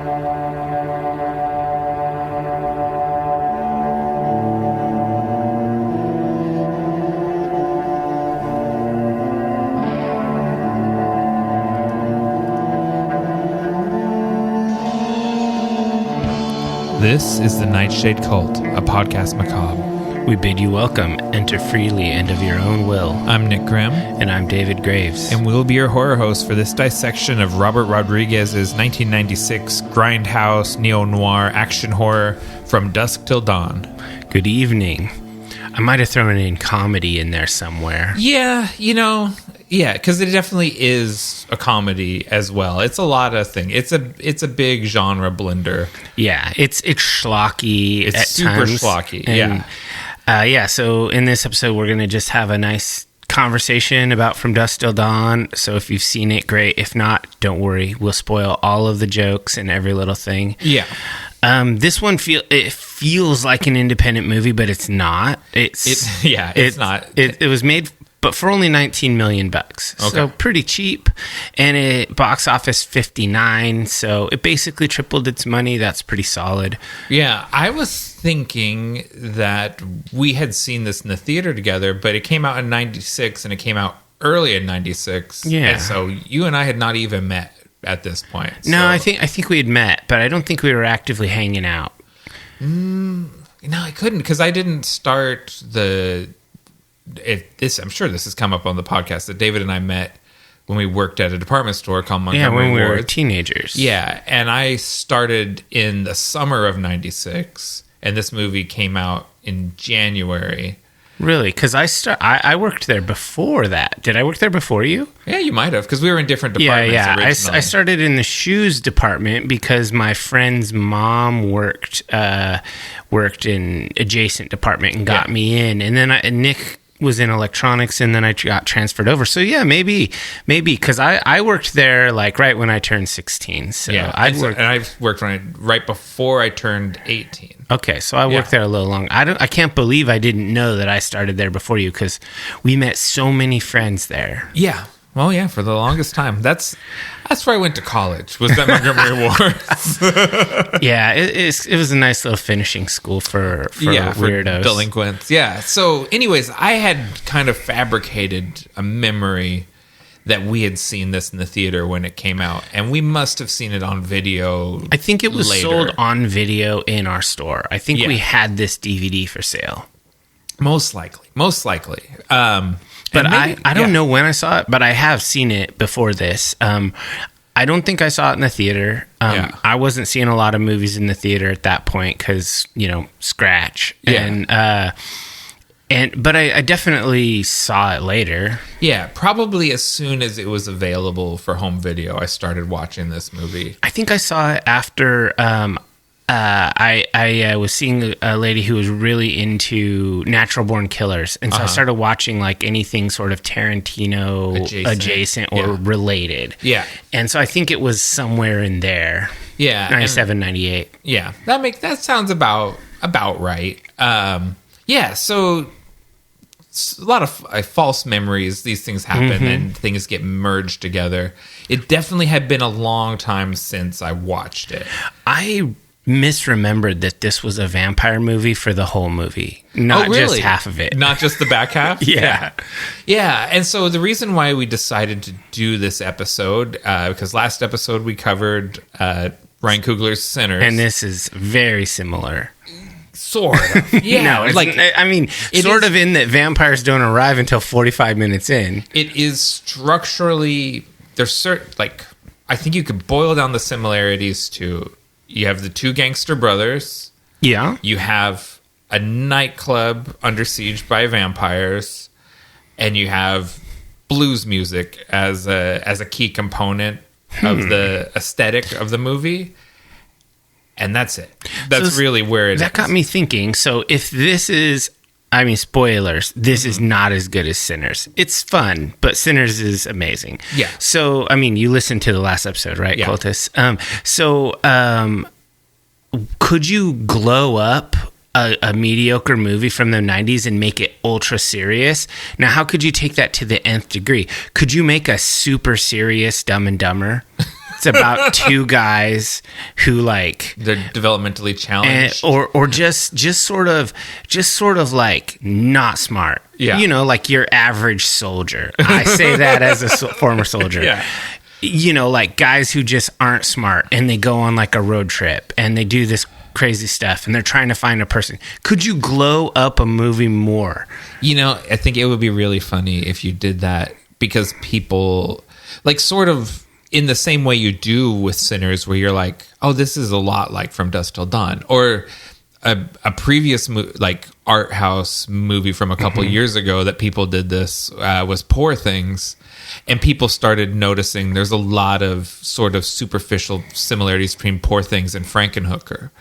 This is the Nightshade Cult, a podcast macabre. We bid you welcome. Enter freely and of your own will. I'm Nick Grimm. And I'm David Graves. And we'll be your horror hosts for this dissection of Robert Rodriguez's 1996 Grindhouse neo-noir action horror From Dusk Till Dawn. Good evening. I might have thrown in comedy in there somewhere. Yeah, because it definitely is a comedy as well. It's a lot of things. It's a big genre blender. Yeah, it's schlocky. It's at super times. schlocky. And, so in this episode, we're going to just have a nice conversation about From Dusk Till Dawn. So if you've seen it, great. If not, don't worry. We'll spoil all of the jokes and every little thing. Yeah. This one feels like an independent movie, but it's not. It's not. It was made, but for only $19 million. Okay. So pretty cheap, and it box office 59. So it basically tripled its money. That's pretty solid. Yeah, I was thinking that we had seen this in the theater together, but it came out in 96 and it came out early in 96. Yeah. And so you and I had not even met at this point. No, so. I think we had met, but I don't think we were actively hanging out. No, I couldn't, because I didn't start I'm sure this has come up on the podcast that David and I met when we worked at a department store called Montgomery when we Ward. were teenagers. Yeah, and I started in the summer of 96, and this movie came out in January. Really? Because I worked there before that. Did I work there before you? Yeah, you might have, because we were in different departments originally. I started in the shoes department because my friend's mom worked in adjacent department and got me in. And then Nick was in electronics, and then I got transferred over. So yeah, maybe because I worked there like right when I turned 16. So yeah, I worked right before I turned 18. Okay, so I worked there a little long. I can't believe I didn't know that I started there before you, because we met so many friends there. Yeah. Well, yeah, for the longest time. That's where I went to college, was at Montgomery Ward. Yeah, it was a nice little finishing school for weirdos. For delinquents. Yeah. So anyways, I had kind of fabricated a memory that we had seen this in the theater when it came out, and we must have seen it on video. I think it was later. sold on video in our store. I think we had this DVD for sale. Most likely. But I don't know when I saw it, but I have seen it before this. I don't think I saw it in the theater. I wasn't seeing a lot of movies in the theater at that point because, scratch. Yeah. But I definitely saw it later. Yeah, probably as soon as it was available for home video, I started watching this movie. I think I saw it after... I was seeing a lady who was really into natural born killers, and so I started watching like anything sort of Tarantino adjacent or related. Yeah, and so I think it was somewhere in there. Yeah, 97, 98. Yeah, that sounds about right. So a lot of false memories. These things happen, and things get merged together. It definitely had been a long time since I watched it. I misremembered that this was a vampire movie for the whole movie, not just half of it, not just the back half. Yeah. And so the reason why we decided to do this episode, because last episode we covered Ryan Coogler's Sinners, and this is very similar. Sort of. Yeah. Sort of in that vampires don't arrive until 45 minutes in. It is structurally, there's certain, I think you could boil down the similarities to, you have the two gangster brothers. Yeah. You have a nightclub under siege by vampires, and you have blues music as a key component of the aesthetic of the movie. And that's it. That's really where it is. That got me thinking. So if this is, spoilers, this is not as good as Sinners. It's fun, but Sinners is amazing. Yeah. So, you listened to the last episode, right, yeah. Cultists? Could you glow up a mediocre movie from the 90s and make it ultra serious? Now, how could you take that to the nth degree? Could you make a super serious Dumb and Dumber? It's about two guys who like they're developmentally challenged, or just sort of like not smart. Yeah. You know, like your average soldier. I say that as a former soldier. Yeah. You know, like guys who just aren't smart, and they go on like a road trip and they do this crazy stuff, and they're trying to find a person. Could you glow up a movie more? You know, I think it would be really funny if you did that, because people, like, sort of in the same way you do with Sinners, where you're like, oh, this is a lot like From Dusk Till Dawn, or a previous like art house movie from a couple years ago that people did this was Poor Things, and people started noticing there's a lot of sort of superficial similarities between Poor Things and Frankenhooker.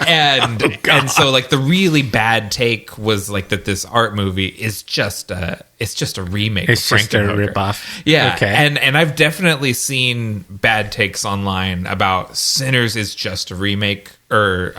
And so like the really bad take was like that this art movie is just a remake of Frankenhooker. It's just a ripoff. Yeah. Okay. And I've definitely seen bad takes online about Sinners is just a remake or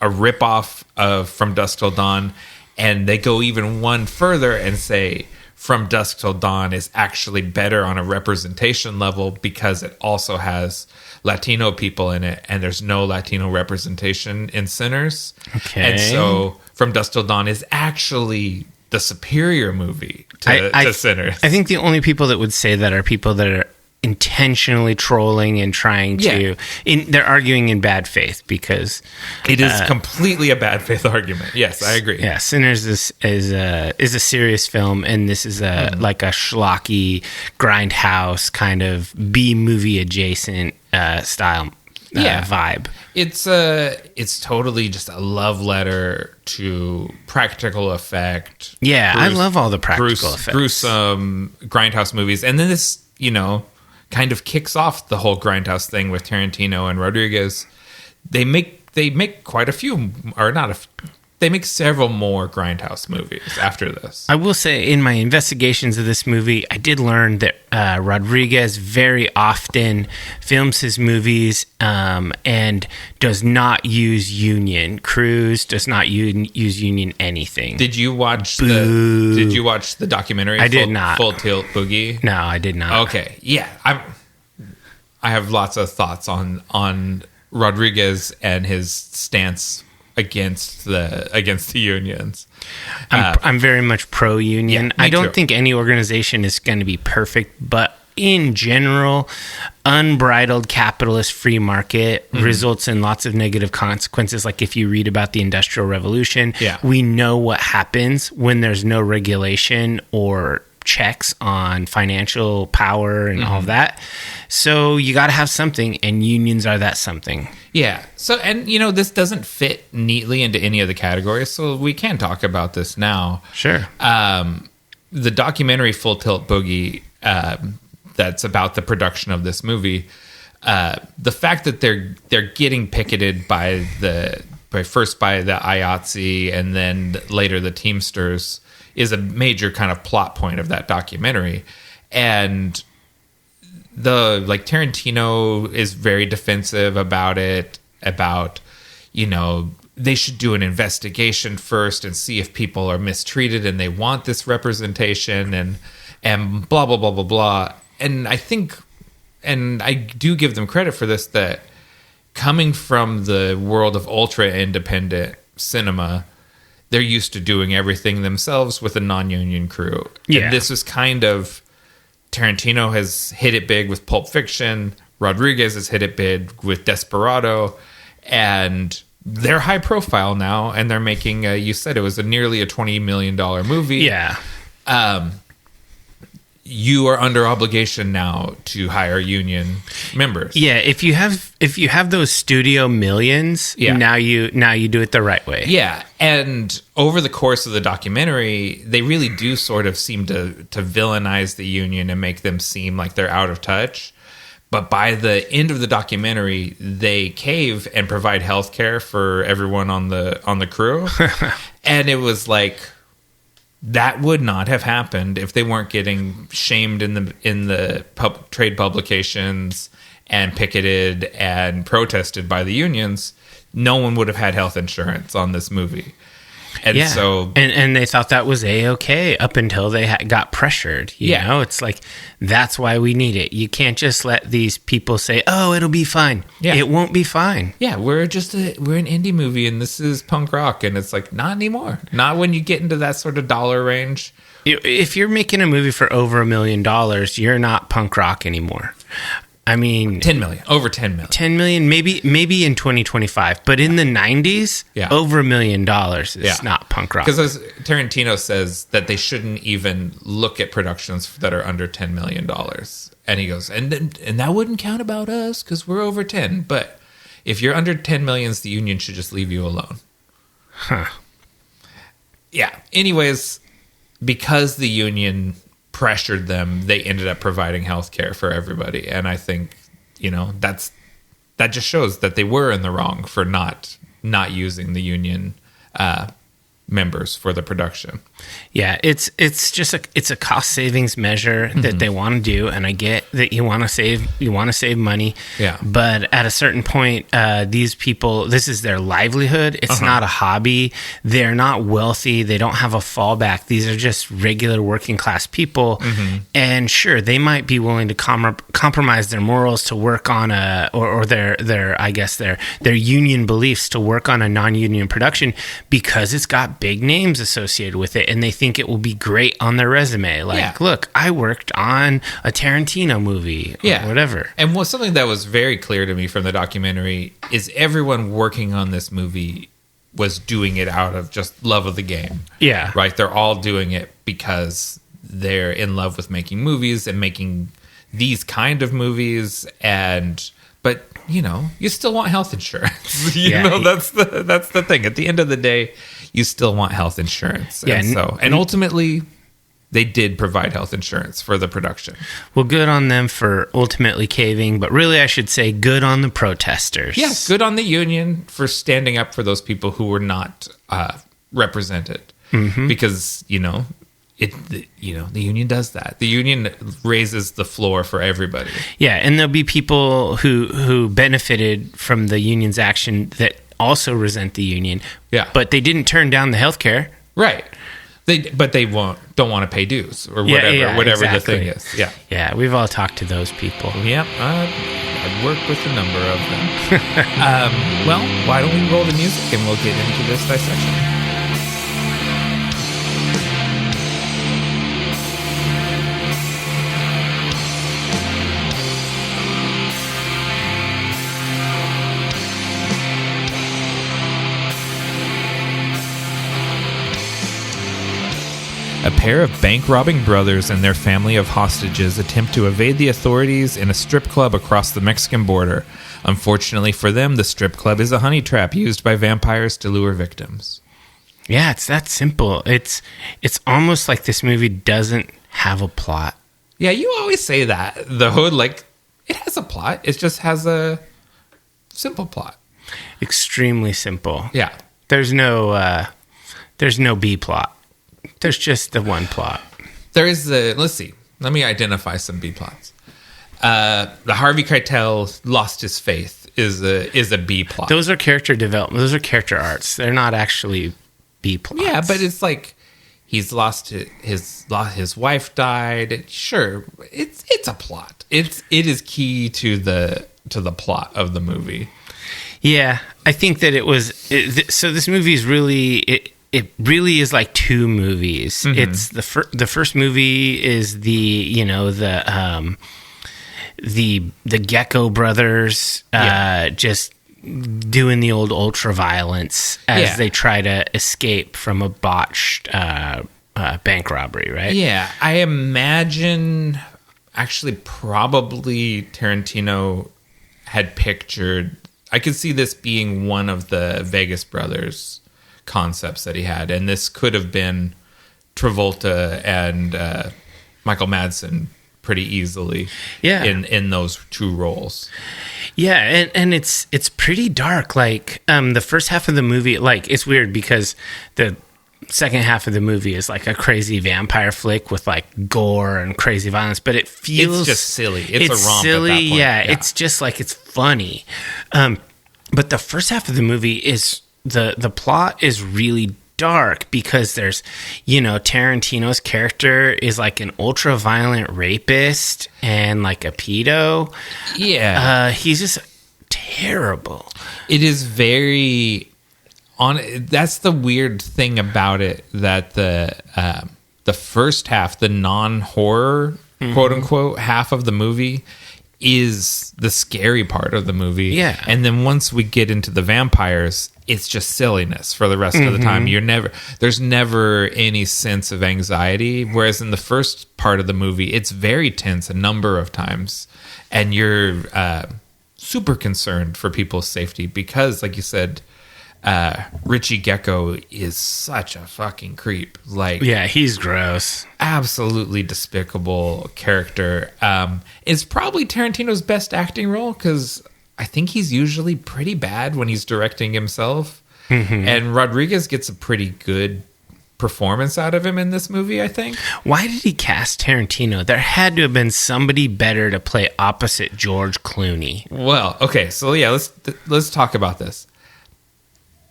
a ripoff of From Dusk Till Dawn, and they go even one further and say From Dusk Till Dawn is actually better on a representation level because it also has Latino people in it, and there's no Latino representation in Sinners. Okay. And so From Dusk Till Dawn is actually the superior movie to Sinners. I think the only people that would say that are people that are intentionally trolling and trying to they're arguing in bad faith, because it is completely a bad faith argument. Yes, I agree. Yeah, Sinners is a serious film, and this is like a schlocky Grindhouse kind of B movie adjacent style vibe. It's totally just a love letter to practical effect. Yeah, I love all the practical effects. Gruesome Grindhouse movies, and then this, you know, kind of kicks off the whole Grindhouse thing with Tarantino and Rodriguez. They make quite a few, or not a few, they make several more Grindhouse movies after this. I will say, in my investigations of this movie, I did learn that Rodriguez very often films his movies and does not use union crews, does not use union anything. Did you watch the documentary? I did not. Full Tilt Boogie? No, I did not. Okay, yeah, I have lots of thoughts on Rodriguez and his stance against the unions. I'm very much pro union. Yeah, I don't think any organization is going to be perfect, but in general, unbridled capitalist free market results in lots of negative consequences. Like if you read about the Industrial Revolution, we know what happens when there's no regulation or checks on financial power and all of that. So you got to have something, and unions are that something. Yeah. So, and you know, this doesn't fit neatly into any of the categories, so we can talk about this now. Sure. The documentary Full Tilt Boogie, that's about the production of this movie, the fact that they're getting picketed by the IATSE and then later the Teamsters is a major kind of plot point of that documentary. And Tarantino is very defensive about it, about, you know, they should do an investigation first and see if people are mistreated and they want this representation and blah, blah, blah, blah, blah. And I think, and I do give them credit for this, that coming from the world of ultra independent cinema, they're used to doing everything themselves with a non-union crew. Yeah. And this is kind of, Tarantino has hit it big with Pulp Fiction. Rodriguez has hit it big with Desperado. And they're high profile now, and they're making, you said it was nearly a $20 million movie. Yeah. You are under obligation now to hire union members. Yeah, if you have those studio millions, now you do it the right way. Yeah, and over the course of the documentary, they really do sort of seem to villainize the union and make them seem like they're out of touch. But by the end of the documentary, they cave and provide health care for everyone on the crew. And it was like, that would not have happened if they weren't getting shamed in the trade publications and picketed and protested by the unions. No one would have had health insurance on this movie. And Yeah. so, and they thought that was A-okay up until they got pressured. You know, it's like, that's why we need it. You can't just let these people say, oh, it'll be fine. Yeah. It won't be fine. yeah, we're an indie movie and this is punk rock. And it's like, not anymore. Not when you get into that sort of dollar range. If you're making a movie for over $1 million, you're not punk rock anymore. I mean, 10 million, over 10 million. 10 million, maybe in 2025, but in the 90s, over $1 million is not punk rock. Because as Tarantino says that they shouldn't even look at productions that are under $10 million. And he goes, and that wouldn't count about us because we're over 10. But if you're under 10 millions, the union should just leave you alone. Huh. Yeah. Anyways, because the union pressured them, they ended up providing health care for everybody. And I think, that just shows that they were in the wrong for not using the union members for the production. Yeah, it's just a cost savings measure that they want to do, and I get that you want to save money. Yeah. But at a certain point, these people, this is their livelihood. It's not a hobby. They're not wealthy. They don't have a fallback. These are just regular working class people, and sure, they might be willing to compromise their morals to work on or their I guess their union beliefs to work on a non-union production because it's got big names associated with it, and they think it will be great on their resume. Like, look, I worked on a Tarantino movie or whatever. And something that was very clear to me from the documentary is everyone working on this movie was doing it out of just love of the game. Yeah. Right? They're all doing it because they're in love with making movies and making these kind of movies. But you still want health insurance. That's the thing. At the end of the day, you still want health insurance. Yeah, and ultimately, they did provide health insurance for the production. Well, good on them for ultimately caving, but really I should say good on the protesters. Yes, good on the union for standing up for those people who were not represented. Because, the union does that. The union raises the floor for everybody. Yeah, and there'll be people who benefited from the union's action that also resent the union. Yeah. But they didn't turn down the health care. Right. But they don't want to pay dues or whatever exactly. The thing is. Yeah. Yeah, we've all talked to those people. Yeah, I've worked with a number of them. Well, why don't we roll the music and we'll get into this dissection. A pair of bank-robbing brothers and their family of hostages attempt to evade the authorities in a strip club across the Mexican border. Unfortunately for them, the strip club is a honey trap used by vampires to lure victims. Yeah, it's that simple. It's almost like this movie doesn't have a plot. Yeah, you always say that. The Hood, it has a plot. It just has a simple plot. Extremely simple. Yeah. There's no B plot. There's just the one plot. There is let's see. Let me identify some B plots. The Harvey Keitel lost his faith is a B plot. Those are character development. Those are character arcs. They're not actually B plots. Yeah, but it's like he's lost his wife died. Sure, it's a plot. It is key to the plot of the movie. Yeah, I think that so this movie is really it really is like two movies. It's the first movie is the Gecko brothers just doing the old ultra violence as they try to escape from a botched bank robbery, right? Yeah, I imagine actually probably Tarantino had pictured. I could see this being one of the Vegas brothers concepts that he had, and this could have been Travolta and Michael Madsen pretty easily in those two roles. Yeah, and it's pretty dark. Like the first half of the movie, it's weird because the second half of the movie is like a crazy vampire flick with gore and crazy violence, but it feels it's just silly. It's a romp silly. At that point. Yeah, it's just it's funny. But the first half of the movie is the plot is really dark because there's, Tarantino's character is like an ultra violent rapist and like a pedo. Yeah. He's just terrible. It is very that's the weird thing about it, that the first half, the non-horror, quote unquote, half of the movie is the scary part of the movie. Yeah. And then once we get into the vampires, it's just silliness for the rest of the time. There's never any sense of anxiety. Whereas in the first part of the movie, it's very tense a number of times. And you're super concerned for people's safety because, like you said, Richie Gecko is such a fucking creep. Like, yeah, he's gross. Absolutely despicable character. It's probably Tarantino's best acting role because I think he's usually pretty bad when he's directing himself. And Rodriguez gets a pretty good performance out of him in this movie, I think. Why did he cast Tarantino? There had to have been somebody better to play opposite George Clooney. Well, okay, so yeah, let's talk about this.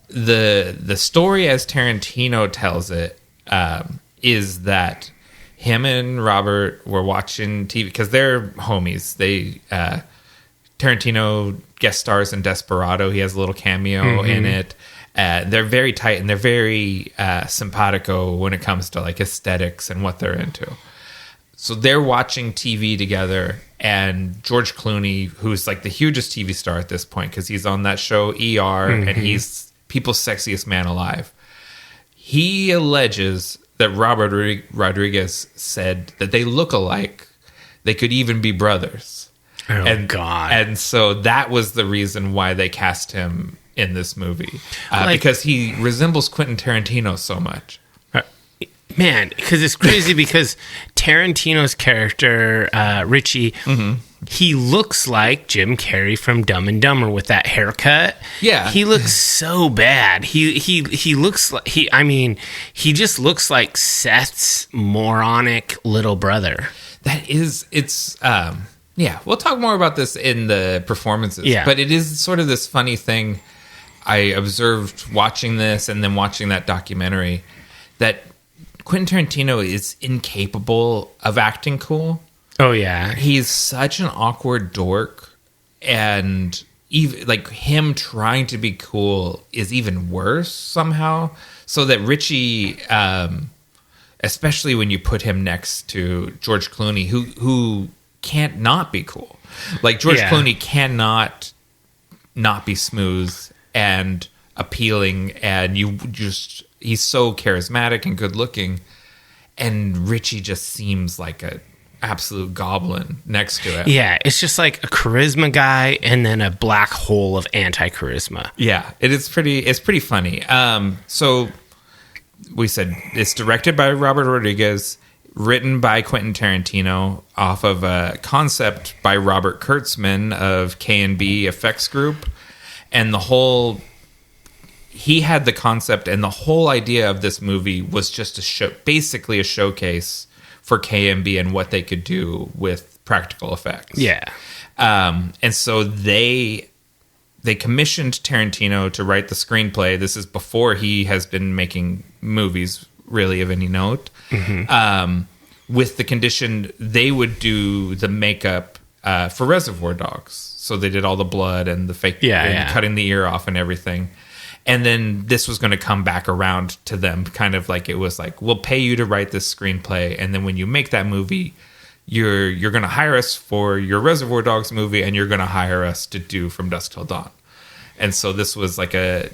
The story as Tarantino tells it is that him and Robert were watching TV because they're homies. Tarantino guest stars in Desperado. He has a little cameo in it. They're very tight and they're very simpatico when it comes to like aesthetics and what they're into. So they're watching TV together, and George Clooney, who's like the hugest TV star at this point because he's on that show ER and he's people's sexiest man alive. He alleges that Robert Rodriguez said that they look alike. They could even be brothers. Oh, God. And so that was the reason why they cast him in this movie. Because he resembles Quentin Tarantino so much. Man, because it's crazy because Tarantino's character, Richie, he looks like Jim Carrey from Dumb and Dumber with that haircut. Yeah. He looks so bad. He looks like he just looks like Seth's moronic little brother. Yeah, we'll talk more about this in the performances. Yeah. But it is sort of this funny thing I observed watching this and then watching that documentary, that Quentin Tarantino is incapable of acting cool. Oh, yeah. He's such an awkward dork, and even like him trying to be cool is even worse somehow. So that Richie, especially when you put him next to George Clooney, who can't not be cool. Like George Clooney cannot not be smooth and appealing, and he's so charismatic and good looking, and Richie just seems like a absolute goblin next to it. Yeah, it's just like a charisma guy and then a black hole of anti-charisma. Yeah, it's pretty funny. So we said it's directed by Robert Rodriguez, written by Quentin Tarantino off of a concept by Robert Kurtzman of K&B Effects Group, and he had the concept, and the whole idea of this movie was just basically a showcase for K&B and what they could do with practical effects. Yeah. And so they commissioned Tarantino to write the screenplay. This is before he has been making movies really of any note. With the condition they would do the makeup for Reservoir Dogs. So they did all the blood and the fake cutting the ear off and everything. And then this was going to come back around to them, kind of like it was like, we'll pay you to write this screenplay, and then when you make that movie, you're going to hire us for your Reservoir Dogs movie, and you're going to hire us to do From Dusk Till Dawn. And so this was like a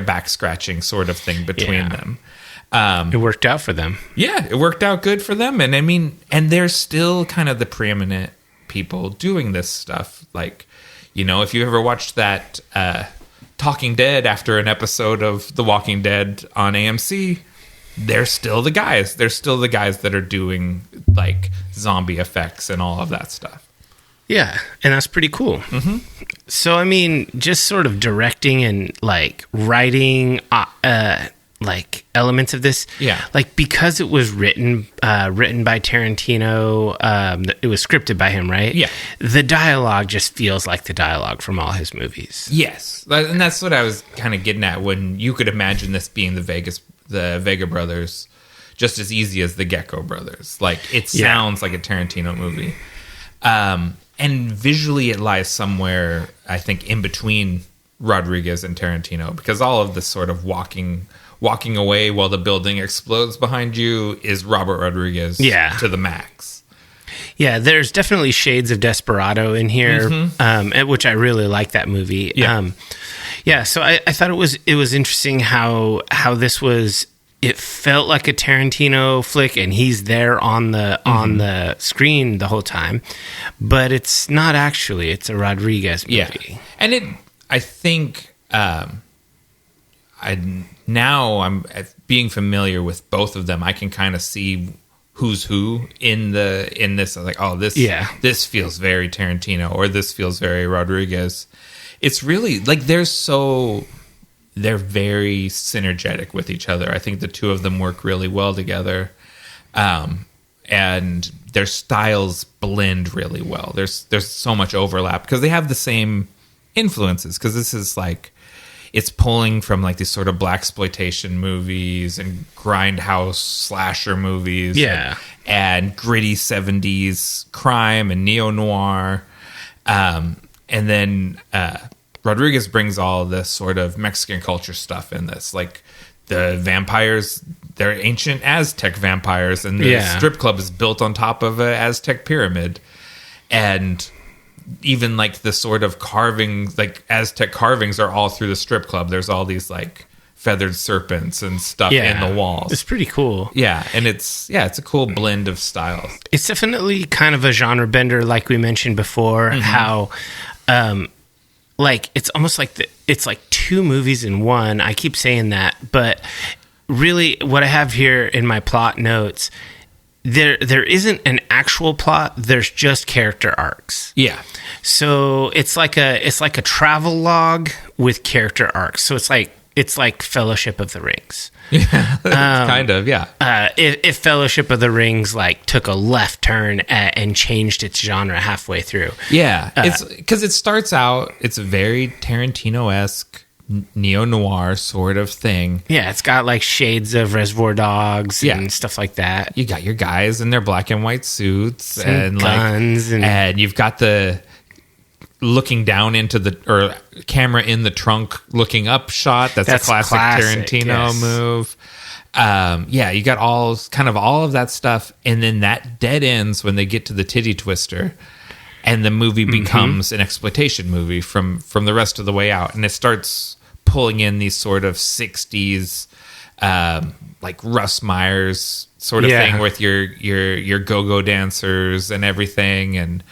back scratching sort of thing between them. It worked out for them. Yeah, it worked out good for them. And I mean, and they're still kind of the preeminent people doing this stuff. Like, if you ever watched that Talking Dead after an episode of The Walking Dead on AMC, they're still the guys. They're still the guys that are doing like zombie effects and all of that stuff. Yeah, and that's pretty cool. So, I mean, just sort of directing and like writing like elements of this. Yeah. Like because it was written by Tarantino, it was scripted by him, right? Yeah. The dialogue just feels like the dialogue from all his movies. Yes. And that's what I was kind of getting at when you could imagine this being the the Vega brothers just as easy as the Gecko brothers. Like, it sounds like a Tarantino movie. And visually it lies somewhere, I think, in between Rodriguez and Tarantino, because all of this sort of walking away while the building explodes behind you is Robert Rodriguez to the max. Yeah, there's definitely shades of Desperado in here, which I really like that movie. Yeah. So I thought it was interesting how this was. It felt like a Tarantino flick, and he's there on the screen the whole time, but it's not actually. It's a Rodriguez movie. Yeah, and I think I'm being familiar with both of them. I can kind of see who's who in this. I was like, oh, this feels very Tarantino, or this feels very Rodriguez. It's really like they're very synergetic with each other. I think the two of them work really well together, and their styles blend really well. There's so much overlap because they have the same influences. Because this is like, it's pulling from like these sort of blaxploitation movies and grindhouse slasher movies, and gritty 70s crime and neo noir, and then Rodriguez brings all this sort of Mexican culture stuff in this. Like, the vampires, they're ancient Aztec vampires, and the strip club is built on top of an Aztec pyramid. And even like the sort of carvings, like Aztec carvings, are all through the strip club. There's all these like feathered serpents and stuff in the walls. It's pretty cool. Yeah, and it's a cool blend of styles. It's definitely kind of a genre bender, like we mentioned before, how like, it's almost like it's like two movies in one. I keep saying that, but really what I have here in my plot notes, there isn't an actual plot. There's just character arcs. Yeah. So it's like a travel log with character arcs. So it's like Fellowship of the Rings. Yeah, kind of, yeah. If Fellowship of the Rings like took a left turn and changed its genre halfway through. Yeah, it's because it starts out, it's a very Tarantino-esque neo-noir sort of thing. Yeah, it's got like shades of Reservoir Dogs and stuff like that. You got your guys in their black and white suits and guns, and you've got the looking down into or camera in the trunk looking up shot. That's a classic Tarantino move. You got all of that stuff, and then that dead ends when they get to the titty twister, and the movie becomes an exploitation movie from the rest of the way out, and it starts pulling in these sort of 60s like Russ Myers sort of thing with your go-go dancers and everything, and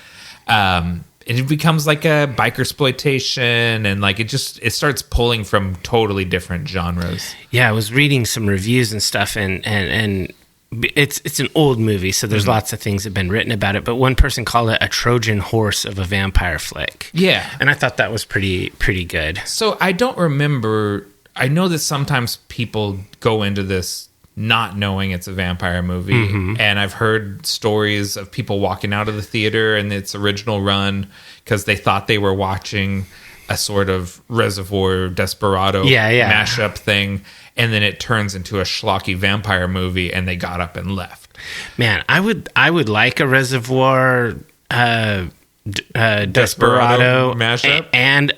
it becomes like a biker exploitation, and like it starts pulling from totally different genres. Yeah, I was reading some reviews and stuff, and it's an old movie, so there's lots of things that have been written about it. But one person called it a Trojan horse of a vampire flick. Yeah, and I thought that was pretty good. So I don't remember. I know that sometimes people go into this not knowing it's a vampire movie, and I've heard stories of people walking out of the theater in its original run because they thought they were watching a sort of Reservoir Desperado mashup thing, and then it turns into a schlocky vampire movie, and they got up and left. Man, I would like a Reservoir Desperado mashup and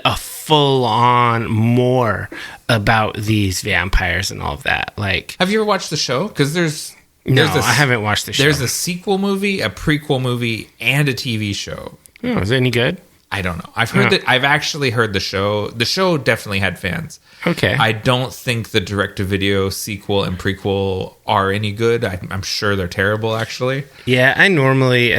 a full on more about these vampires and all of that. Like, have you ever watched the show? Because I haven't watched the show. There's a sequel movie, a prequel movie, and a TV show. Oh, is it any good? I don't know. I've actually heard the show. The show definitely had fans. Okay. I don't think the direct-to-video sequel and prequel are any good. I'm sure they're terrible, actually. Yeah, I normally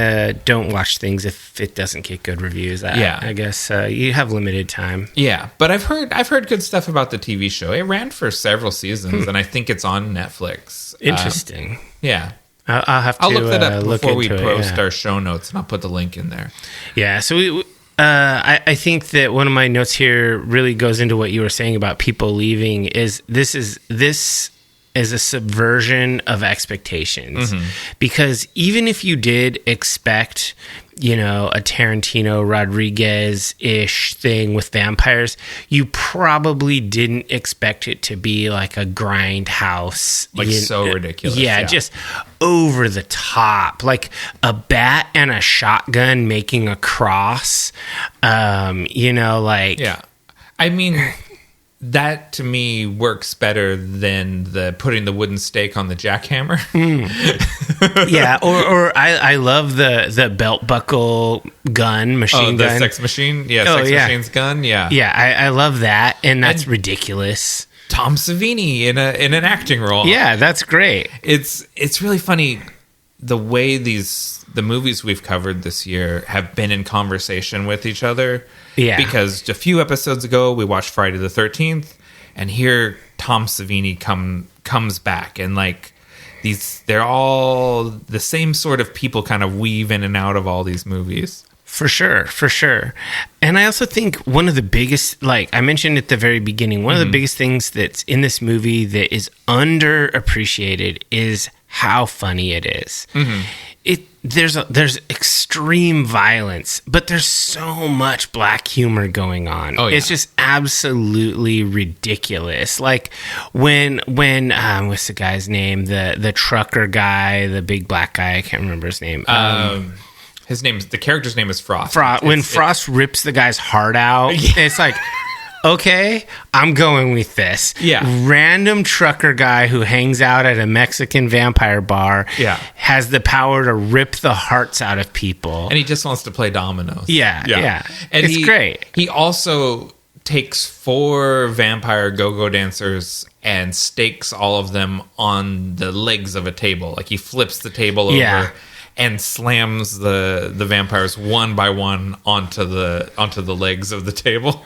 don't watch things if it doesn't get good reviews. I guess you have limited time. Yeah, but I've heard good stuff about the TV show. It ran for several seasons, and I think it's on Netflix. Interesting. Yeah. I'll look that up before we post our show notes, and I'll put the link in there. Yeah, so I think that one of my notes here really goes into what you were saying about people leaving. This is a subversion of expectations, because even if you did expect a Tarantino Rodriguez-ish thing with vampires, you probably didn't expect it to be like a Grindhouse. So ridiculous. Yeah, just over the top. Like a bat and a shotgun making a cross. Yeah. I mean, that to me works better than the putting the wooden stake on the jackhammer. Yeah, or I love the belt buckle gun, machine gun. The sex machine? Yeah, sex machine's gun, yeah. Yeah, I love that, and that's ridiculous. Tom Savini in an acting role. Yeah, that's great. It's really funny the way the movies we've covered this year have been in conversation with each other. Yeah. Because a few episodes ago, we watched Friday the 13th, and here Tom Savini comes back, and like they're all the same sort of people kind of weave in and out of all these movies. For sure. And I also think one of the biggest, like I mentioned at the very beginning, one of the biggest things that's in this movie that is underappreciated is how funny it is. There's extreme violence, but there's so much black humor going on. Oh, yeah. It's just absolutely ridiculous. Like when what's the guy's name? The trucker guy, the big black guy. I can't remember his name. The character's name is Frost. When Frost rips the guy's heart out, it's like, okay, I'm going with this. Yeah. Random trucker guy who hangs out at a Mexican vampire bar has the power to rip the hearts out of people. And he just wants to play dominoes. Yeah. And it's great. He also takes 4 vampire go-go dancers and stakes all of them on the legs of a table. Like he flips the table over and slams the vampires one by one onto the legs of the table.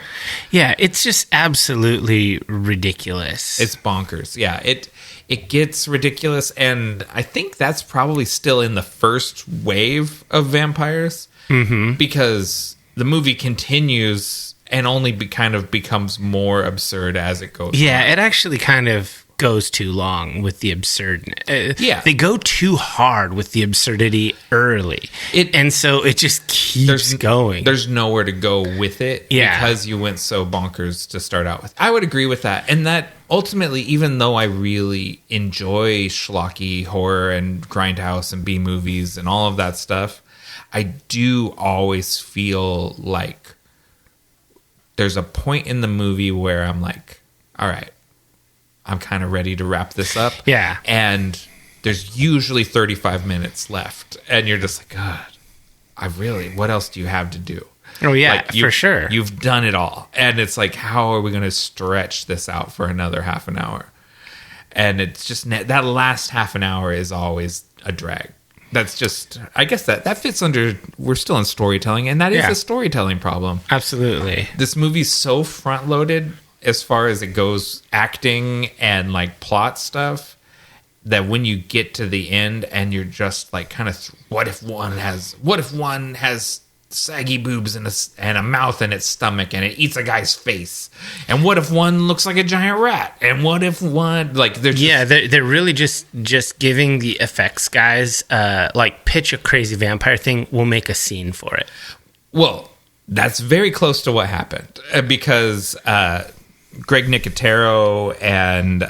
Yeah, it's just absolutely ridiculous. It's bonkers. Yeah, it gets ridiculous, and I think that's probably still in the first wave of vampires because the movie continues and only kind of becomes more absurd as it goes. Yeah, on. it actually kind of goes too long with the absurd. They go too hard with the absurdity early, and so it just keeps going. There's nowhere to go with it because you went so bonkers to start out with. I would agree with that, and that ultimately, even though I really enjoy schlocky horror and Grindhouse and B movies and all of that stuff, I do always feel like there's a point in the movie where I'm like, all right, I'm kind of ready to wrap this up. Yeah. And there's usually 35 minutes left. And you're just like, God, what else do you have to do? Oh, yeah, for sure. You've done it all. And it's like, how are we going to stretch this out for another half an hour? And it's just, that last half an hour is always a drag. That's just, I guess that fits under, we're still in storytelling. And that is a storytelling problem. Absolutely. This movie's so front-loaded as far as it goes, acting and like plot stuff, that when you get to the end and you're just like kind of, what if one has saggy boobs and a mouth in its stomach and it eats a guy's face, and what if one looks like a giant rat, and what if one like they're really just giving the effects guys like pitch a crazy vampire thing, we'll make a scene for it. Well, that's very close to what happened because Greg Nicotero and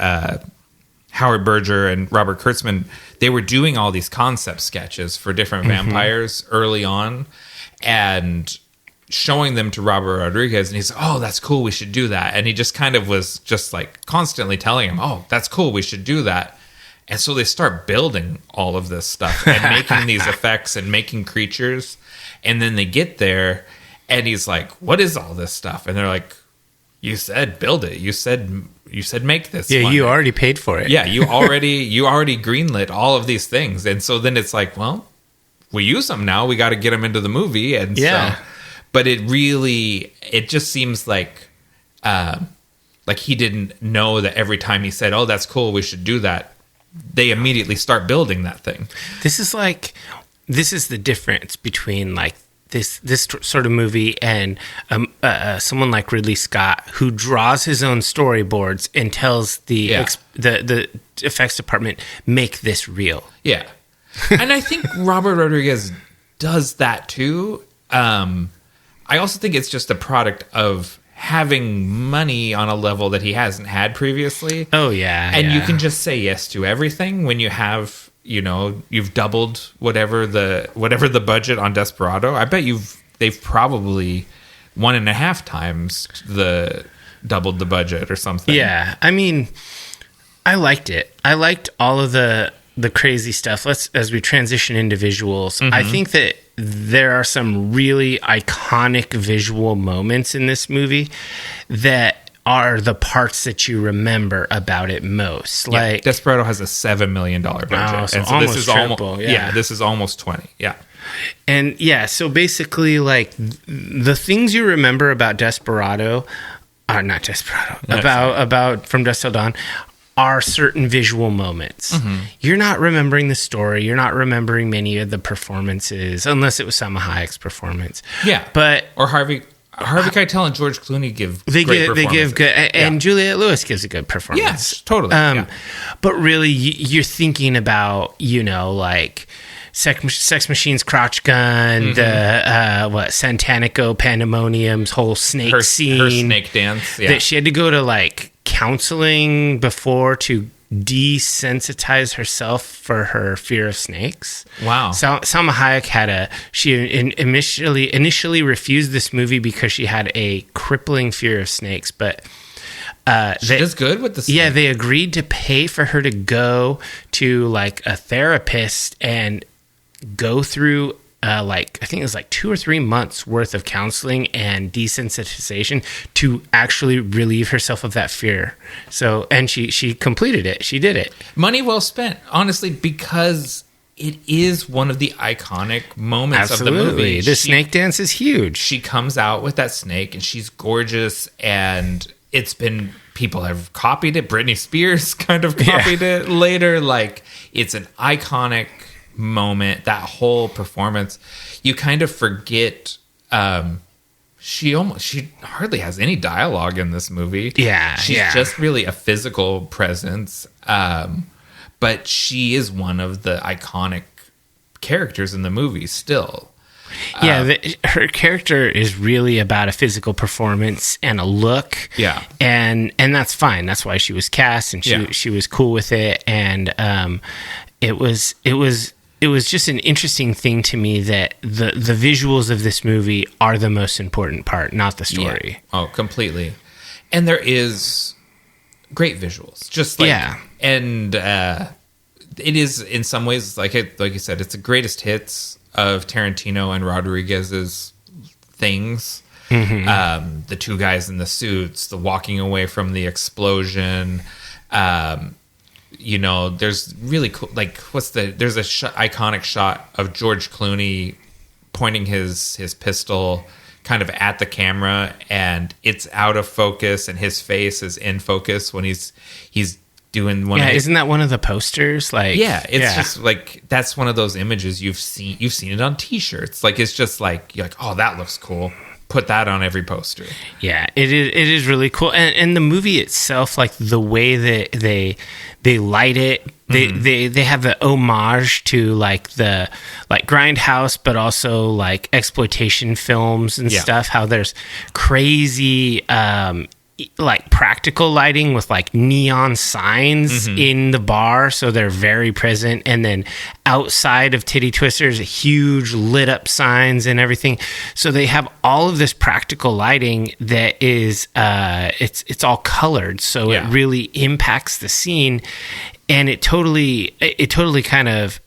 Howard Berger and Robert Kurtzman, they were doing all these concept sketches for different vampires early on and showing them to Robert Rodriguez, and he's like, oh, that's cool, we should do that. And he just kind of was just like constantly telling him, oh, that's cool, we should do that. And so they start building all of this stuff and making these effects and making creatures. And then they get there and he's like, what is all this stuff? And they're like, you said build it. You said make this. Yeah, one. You already paid for it. Yeah, you already greenlit all of these things, and so then it's like, well, we use them now. We got to get them into the movie, and so. But it just seems like he didn't know that every time he said, "Oh, that's cool, we should do that," they immediately start building that thing. This is the difference between like this sort of movie and someone like Ridley Scott, who draws his own storyboards and tells the effects department, make this real. Yeah. And I think Robert Rodriguez does that too. I also think it's just a product of having money on a level that he hasn't had previously. Oh yeah. And you can just say yes to everything when you have, you've doubled whatever the budget on Desperado. I bet they've probably 1.5 times doubled the budget or something. Yeah. I mean, I liked it. I liked all of the crazy stuff. As we transition into visuals, I think that there are some really iconic visual moments in this movie that are the parts that you remember about it most. Like Desperado has a $7 million budget. Oh, so and almost this is triple, yeah. This is almost 20. Yeah. And so basically, like, the things you remember about Desperado, not Desperado, about From Dusk Till Dawn, are certain visual moments. You're not remembering the story. You're not remembering many of the performances, unless it was Salma Hayek's performance. Yeah, or Harvey Keitel and George Clooney give great performances. They give good, and Juliette Lewis gives a good performance. Yes, totally. But really, you're thinking about like Sex Machine's crotch gun, the Santanico Pandemonium's whole snake scene, her snake dance, that she had to go to like counseling before to desensitize herself for her fear of snakes. Wow. Salma Hayek initially refused this movie because she had a crippling fear of snakes, but she does good with the snake. Yeah, they agreed to pay for her to go to like a therapist and go through I think it was like 2 or 3 months worth of counseling and desensitization to actually relieve herself of that fear. So, and she completed it. She did it. Money well spent, honestly, because it is one of the iconic moments of the movie. The snake dance is huge. She comes out with that snake and she's gorgeous, and people have copied it. Britney Spears kind of copied it later. Like, it's an iconic moment. That whole performance, you kind of forget. She hardly has any dialogue in this movie. She's just really a physical presence, but she is one of the iconic characters in the movie still. Her character is really about a physical performance and a look. And that's fine. That's why she was cast, and she was cool with it. And it was just an interesting thing to me that the visuals of this movie are the most important part, not the story. Oh, completely. And there is great visuals, just like and it is in some ways like you said, it's the greatest hits of Tarantino and Rodriguez's things. The two guys in the suits, the walking away from the explosion. There's really cool, like, there's a iconic shot of George Clooney pointing his pistol kind of at the camera, and it's out of focus and his face is in focus when he's doing one. Isn't that one of the posters? Like, it's just like, that's one of those images you've seen it on t-shirts. Like, it's just like, you're like, oh, that looks cool. Put that on every poster. Yeah, it is really cool. And the movie itself, like the way that they light it, they have the homage to like Grindhouse, but also like exploitation films and stuff. How there's crazy like practical lighting with like neon signs in the bar, so they're very present. And then outside of Titty Twisters, huge lit up signs and everything. So they have all of this practical lighting that is it's all colored, so it really impacts the scene, and it totally kind of,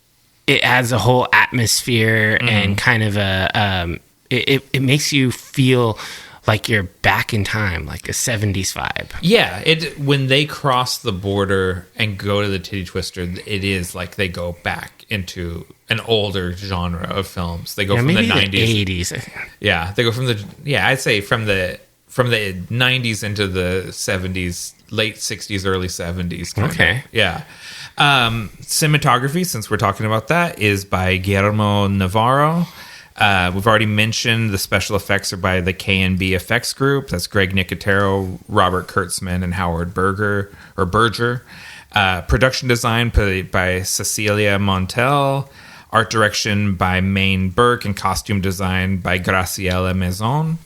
it adds a whole atmosphere and kind of a it makes you feel like you're back in time, like a 70s vibe. Yeah, when they cross the border and go to the Titty Twister, it is like they go back into an older genre of films. They go from the 90s. The 80s. Yeah, they go from I'd say from the 90s into the 70s, late 60s, early 70s. Okay. Yeah. Cinematography, since we're talking about that, is by Guillermo Navarro. We've already mentioned the special effects are by the K&B Effects Group. That's Greg Nicotero, Robert Kurtzman, and Howard Berger. Production design by Cecilia Montel. art direction by Maine Burke, and costume design by Graciela Maison.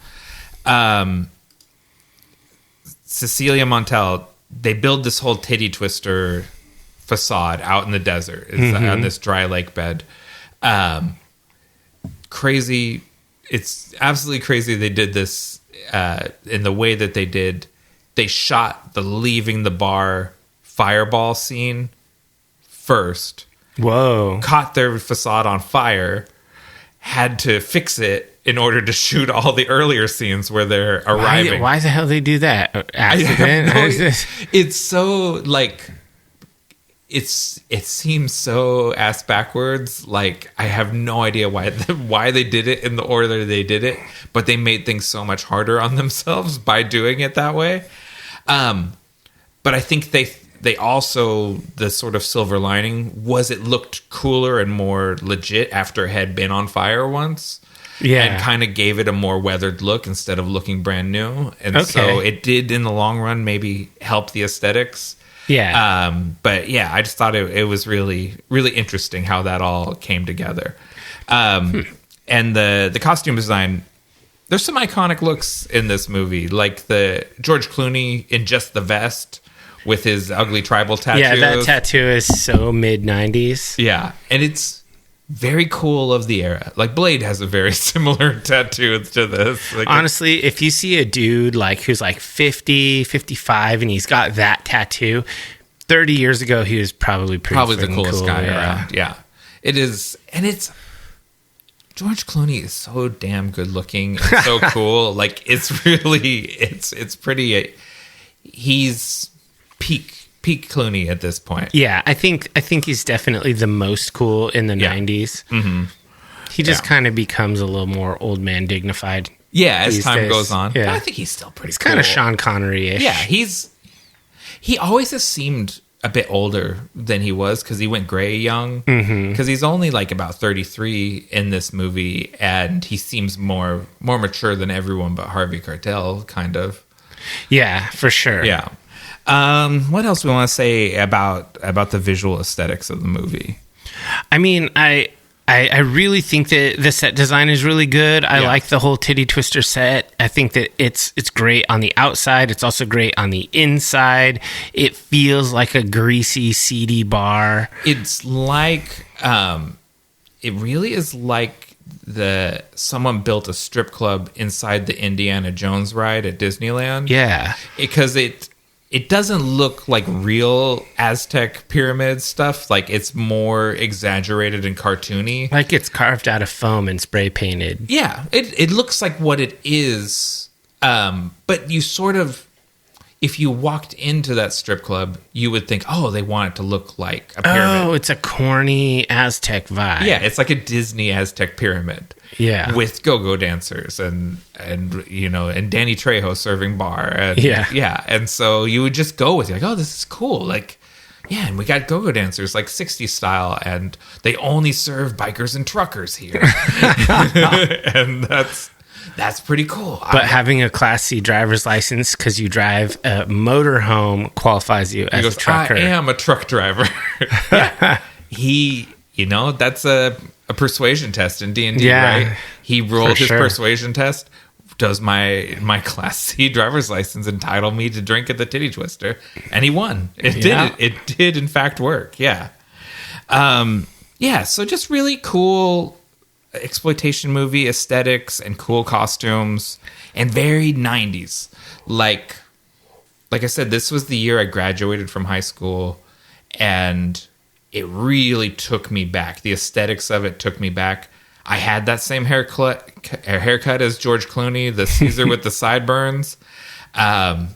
Cecilia Montel, they build this whole titty twister facade out in the desert. It's on this dry lake bed. Crazy. It's absolutely crazy they did this in the way that they did. They shot the leaving the bar fireball scene first. Whoa. Caught their facade on fire, had to fix it in order to shoot all the earlier scenes where they're arriving. Why the hell they do that? Accident? It's so like it seems so ass backwards. Like I have no idea why they did it in the order they did it, but they made things so much harder on themselves by doing it that way. But I think they also, the sort of silver lining was it looked cooler and more legit after it had been on fire once. Yeah. And kind of gave it a more weathered look instead of looking brand new. And so it did, in the long run, maybe help the aesthetics. Yeah. But yeah, I just thought it was really, really interesting how that all came together. And the costume design, there's some iconic looks in this movie, like the George Clooney in just the vest with his ugly tribal tattoo. Yeah, that tattoo is so mid-90s. Yeah, and it's very cool of the era. Like Blade has a very similar tattoo to this. Like, honestly, if you see a dude like who's like 50, 55 and he's got that tattoo, 30 years ago he was probably the coolest cool, guy around. Yeah. It is, and it's George Clooney is so damn good looking and so cool. Like it's really it's pretty he's peak Clooney at this point. Yeah, I think he's definitely the most cool in the 90s. Mm-hmm. He just kind of becomes a little more old man dignified. Yeah, as time goes on. Yeah. But I think he's still pretty cool. Kind of Sean Connery-ish. Yeah, he always has seemed a bit older than he was because he went gray young. Because he's only like about 33 in this movie, and he seems more mature than everyone but Harvey Keitel, kind of. Yeah, for sure. Yeah. What else do we want to say about the visual aesthetics of the movie? I mean, I really think that the set design is really good. I like the whole titty twister set. I think that it's great on the outside. It's also great on the inside. It feels like a greasy, seedy bar. It's like it really is like someone built a strip club inside the Indiana Jones ride at Disneyland. Yeah, because it doesn't look like real Aztec pyramid stuff. Like it's more exaggerated and cartoony. Like it's carved out of foam and spray painted. Yeah, it looks like what it is. But you sort of, if you walked into that strip club, you would think, oh, they want it to look like a pyramid. Oh, it's a corny Aztec vibe. Yeah, it's like a Disney Aztec pyramid. Yeah, with go-go dancers and you know, and Danny Trejo serving bar. And, yeah, and so you would just go with it, like, oh, this is cool. Like, yeah, and we got go-go dancers like 60s style, and they only serve bikers and truckers here, and that's pretty cool. But having a Class C driver's license because you drive a motorhome qualifies you as a trucker. I am a truck driver. Yeah. You know, that's a persuasion test in D&D, right? He rolled his persuasion test. Does my Class C driver's license entitle me to drink at the Titty Twister? And he won. It did in fact work. Yeah. So just really cool exploitation movie aesthetics and cool costumes and very 90s. Like I said, this was the year I graduated from high school, and it really took me back. The aesthetics of it took me back. I had that same haircut as George Clooney, the Caesar with the sideburns. I'm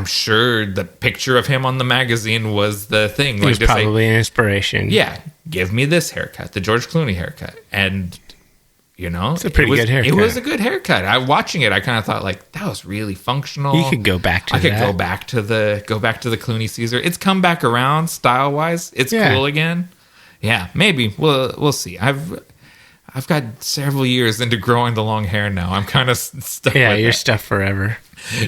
sure the picture of him on the magazine was the thing. It was probably an inspiration. Yeah, give me this haircut, the George Clooney haircut. And, you know, it's a pretty good haircut. It was a good haircut. Watching it, I kind of thought, like, that was really functional. You could go back to that. I could go back to the Clooney Caesar. It's come back around style wise. It's cool again. Yeah, maybe we'll see. I've got several years into growing the long hair now. I'm kind of stuck. Yeah, you're stuck forever.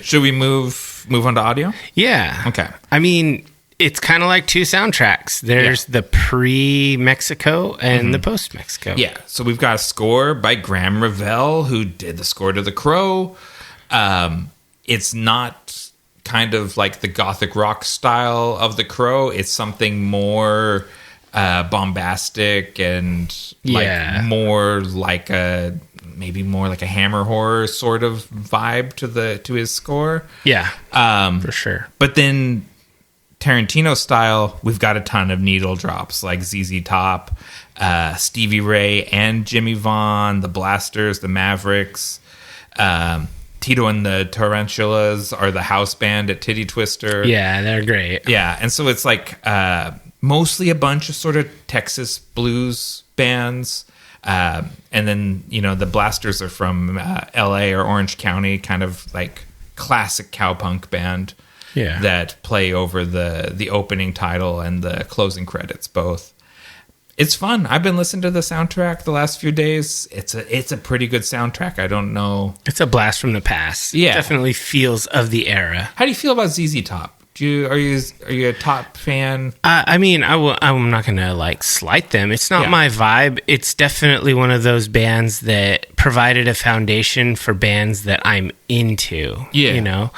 Should we move on to audio? Yeah. Okay. I mean, it's kind of like two soundtracks. There's the pre-Mexico and the post-Mexico. Yeah, so we've got a score by Graham Revell, who did the score to The Crow. It's not kind of like the gothic rock style of The Crow. It's something more bombastic and more like a Hammer horror sort of vibe to his score. Yeah, for sure. But then Tarantino style, we've got a ton of needle drops like ZZ Top, Stevie Ray and Jimmy Vaughn, the Blasters, the Mavericks. Tito and the Tarantulas are the house band at Titty Twister. Yeah, they're great. Yeah, and so it's like mostly a bunch of sort of Texas blues bands. And then, the Blasters are from L.A. or Orange County, kind of like classic cowpunk band that play over the opening title and the closing credits both. It's fun. I've been listening to the soundtrack the last few days. It's a pretty good soundtrack. I don't know. It's a blast from the past. Yeah. It definitely feels of the era. How do you feel about ZZ Top? Are you a Top fan? I'm not gonna slight them. It's not my vibe. It's definitely one of those bands that provided a foundation for bands that I'm into. Yeah,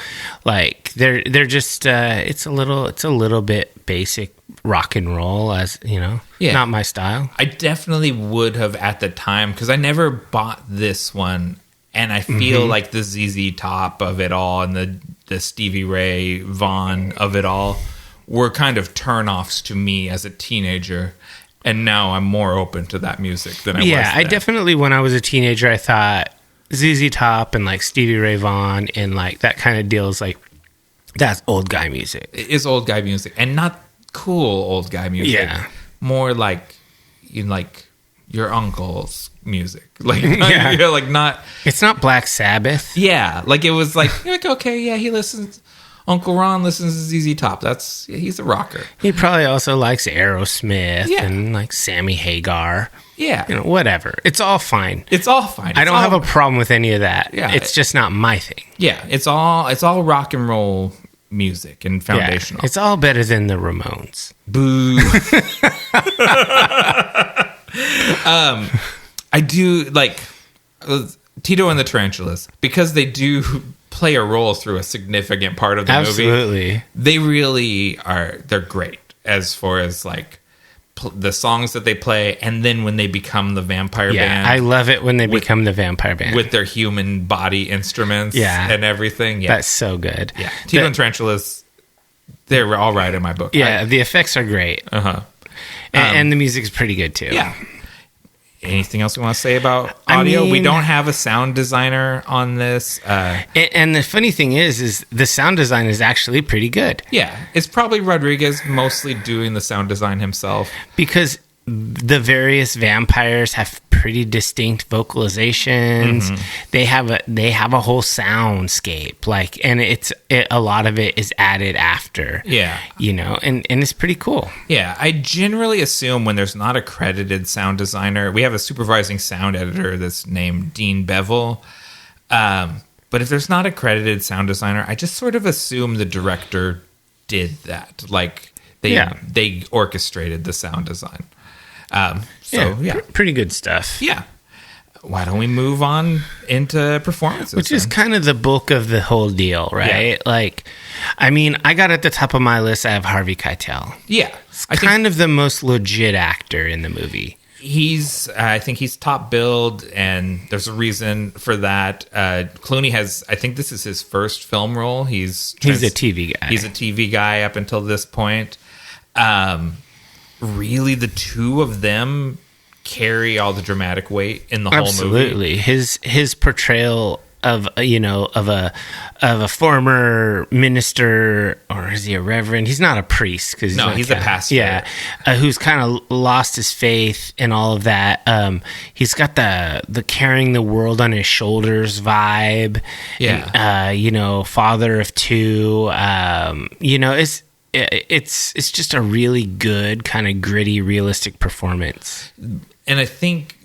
they're just it's a little bit basic rock and roll, as not my style. I definitely would have at the time, because I never bought this one, and I feel like the ZZ Top of it all and the Stevie Ray Vaughan of it all were kind of turnoffs to me as a teenager, and now I'm more open to that music than I was then. I definitely, when I was a teenager, I thought ZZ Top and Stevie Ray Vaughan and that kind of deal is that's old guy music. It is old guy music, and not cool old guy music. Yeah, more like your uncle's music. Not. It's not Black Sabbath. Yeah, it was okay, yeah, he listens. Uncle Ron listens to ZZ Top. He's a rocker. He probably also likes Aerosmith and Sammy Hagar. Yeah, whatever. It's all fine. I don't have a problem with any of that. Yeah, it's just not my thing. Yeah, it's all rock and roll music and foundational. Yeah, it's all better than the Ramones. Boo. I do Tito and the Tarantulas, because they do play a role through a significant part of the movie. Absolutely. They really are. They're great as far as the songs that they play, and then when they become the vampire band. I love it when they become the vampire band with their human body instruments and everything. Yeah, that's so good. Yeah, Tito and Tarantulas, they're all right in my book. Yeah, the effects are great. And the music's pretty good too. Yeah. Anything else you want to say about audio? We don't have a sound designer on this. And the funny thing is the sound design is actually pretty good. Yeah. It's probably Rodriguez mostly doing the sound design himself. Because the various vampires have pretty distinct vocalizations. They have a whole soundscape, and a lot of it is added after. Yeah, and it's pretty cool. Yeah, I generally assume when there's not a credited sound designer, we have a supervising sound editor that's named Dean Bevel. But if there's not a credited sound designer, I just sort of assume the director did that. They orchestrated the sound design. Pretty good stuff. Yeah. Why don't we move on into performances? Which is kind of the bulk of the whole deal, right? Yeah. I got at the top of my list, I have Harvey Keitel. Yeah. I think the most legit actor in the movie. I think he's top billed, and there's a reason for that. Clooney I think this is his first film role. He's a TV guy. He's a TV guy up until this point. Really, the two of them carry all the dramatic weight in the whole movie. Absolutely. His portrayal of a former minister, or is he a reverend? He's not a priest, because he's a pastor. Yeah, who's kind of lost his faith and all of that. He's got the carrying the world on his shoulders vibe. Yeah, and, father of two. It's just a really good, kind of gritty, realistic performance. And I think,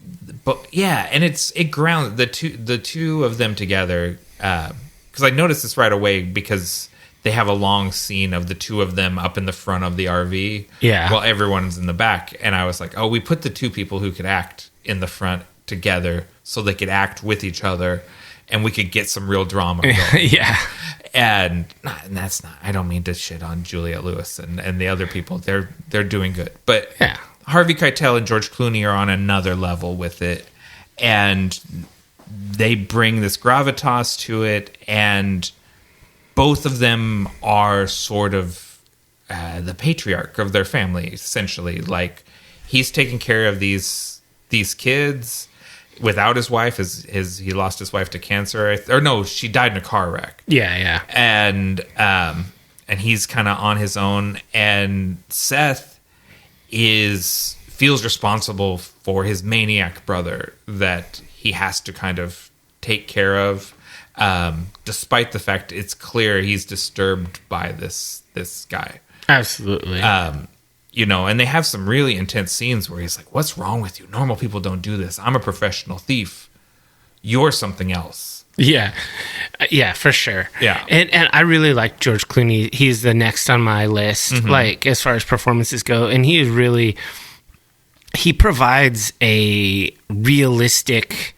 and it grounds the two of them together. Because I noticed this right away, because they have a long scene of the two of them up in the front of the RV, while everyone's in the back. And I was like, oh, we put the two people who could act in the front together so they could act with each other, and we could get some real drama going. And that's not, I don't mean to shit on Juliette Lewis and the other people. They're doing good. But Harvey Keitel and George Clooney are on another level with it. And they bring this gravitas to it, and both of them are sort of the patriarch of their family, essentially. Like, he's taking care of these kids without his wife. He lost his wife to cancer, or no, she died in a car wreck. And he's kind of on his own. And Seth feels responsible for his maniac brother that he has to kind of take care of, despite the fact it's clear he's disturbed by this guy. Absolutely. And they have some really intense scenes where he's like, what's wrong with you? Normal people don't do this. I'm a professional thief. You're something else. Yeah, for sure. Yeah. And I really like George Clooney. He's the next on my list, like, as far as performances go. And he provides a realistic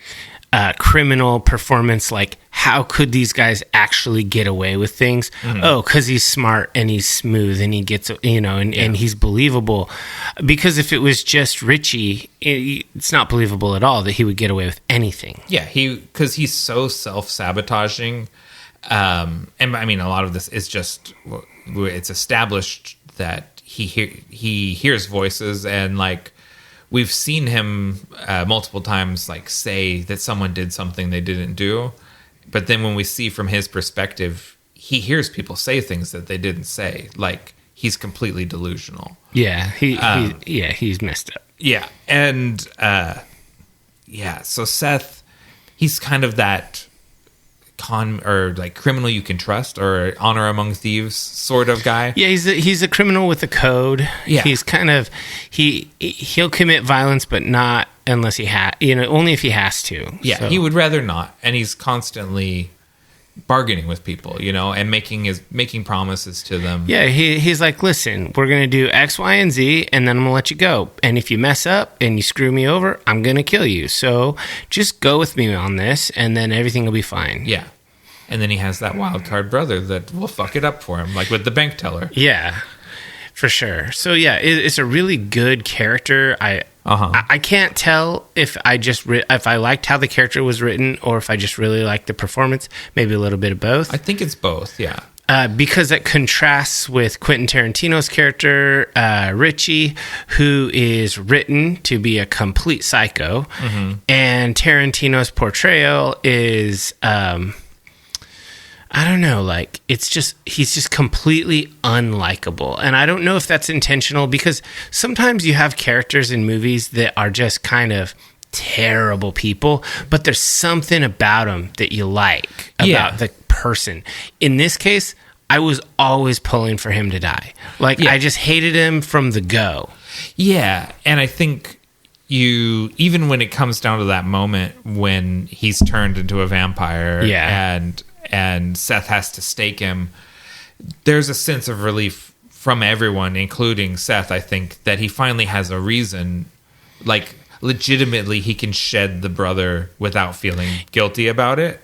criminal performance. Like, how could these guys actually get away with things? Oh, because he's smart and he's smooth and he gets, and he's believable. Because if it was just Richie, it's not believable at all that he would get away with anything. Yeah, because he's so self-sabotaging. And I mean, a lot of this is just, it's established that he hears voices, and like, we've seen him multiple times, like, say that someone did something they didn't do. But then when we see from his perspective, he hears people say things that they didn't say. Like, he's completely delusional. Yeah, he's messed up. Yeah, and so Seth, he's kind of that criminal you can trust, or honor among thieves sort of guy. Yeah, he's a criminal with a code. Yeah, he's kind of he'll commit violence, but not unless only if he has to. Yeah, so. He would rather not, and he's constantly bargaining with people, and making promises to them. Yeah, he's like, listen, we're gonna do X, Y, and Z, and then I'm gonna let you go. And if you mess up and you screw me over, I'm gonna kill you. So just go with me on this, and then everything will be fine. Yeah. And then he has that wild card brother that will fuck it up for him, like with the bank teller. Yeah, for sure. So yeah, it's a really good character. I can't tell if if I liked how the character was written, or if I just really liked the performance. Maybe a little bit of both. I think it's both. Yeah. Because it contrasts with Quentin Tarantino's character, Richie, who is written to be a complete psycho, and Tarantino's portrayal is, I don't know, like, he's just completely unlikable. And I don't know if that's intentional, because sometimes you have characters in movies that are just kind of terrible people, but there's something about them that you like about the person. In this case, I was always pulling for him to die. Like, I just hated him from the go. Yeah, and I think even when it comes down to that moment when he's turned into a vampire, and Seth has to stake him, there's a sense of relief from everyone, including Seth, I think, that he finally has a reason. Like, legitimately, he can shed the brother without feeling guilty about it.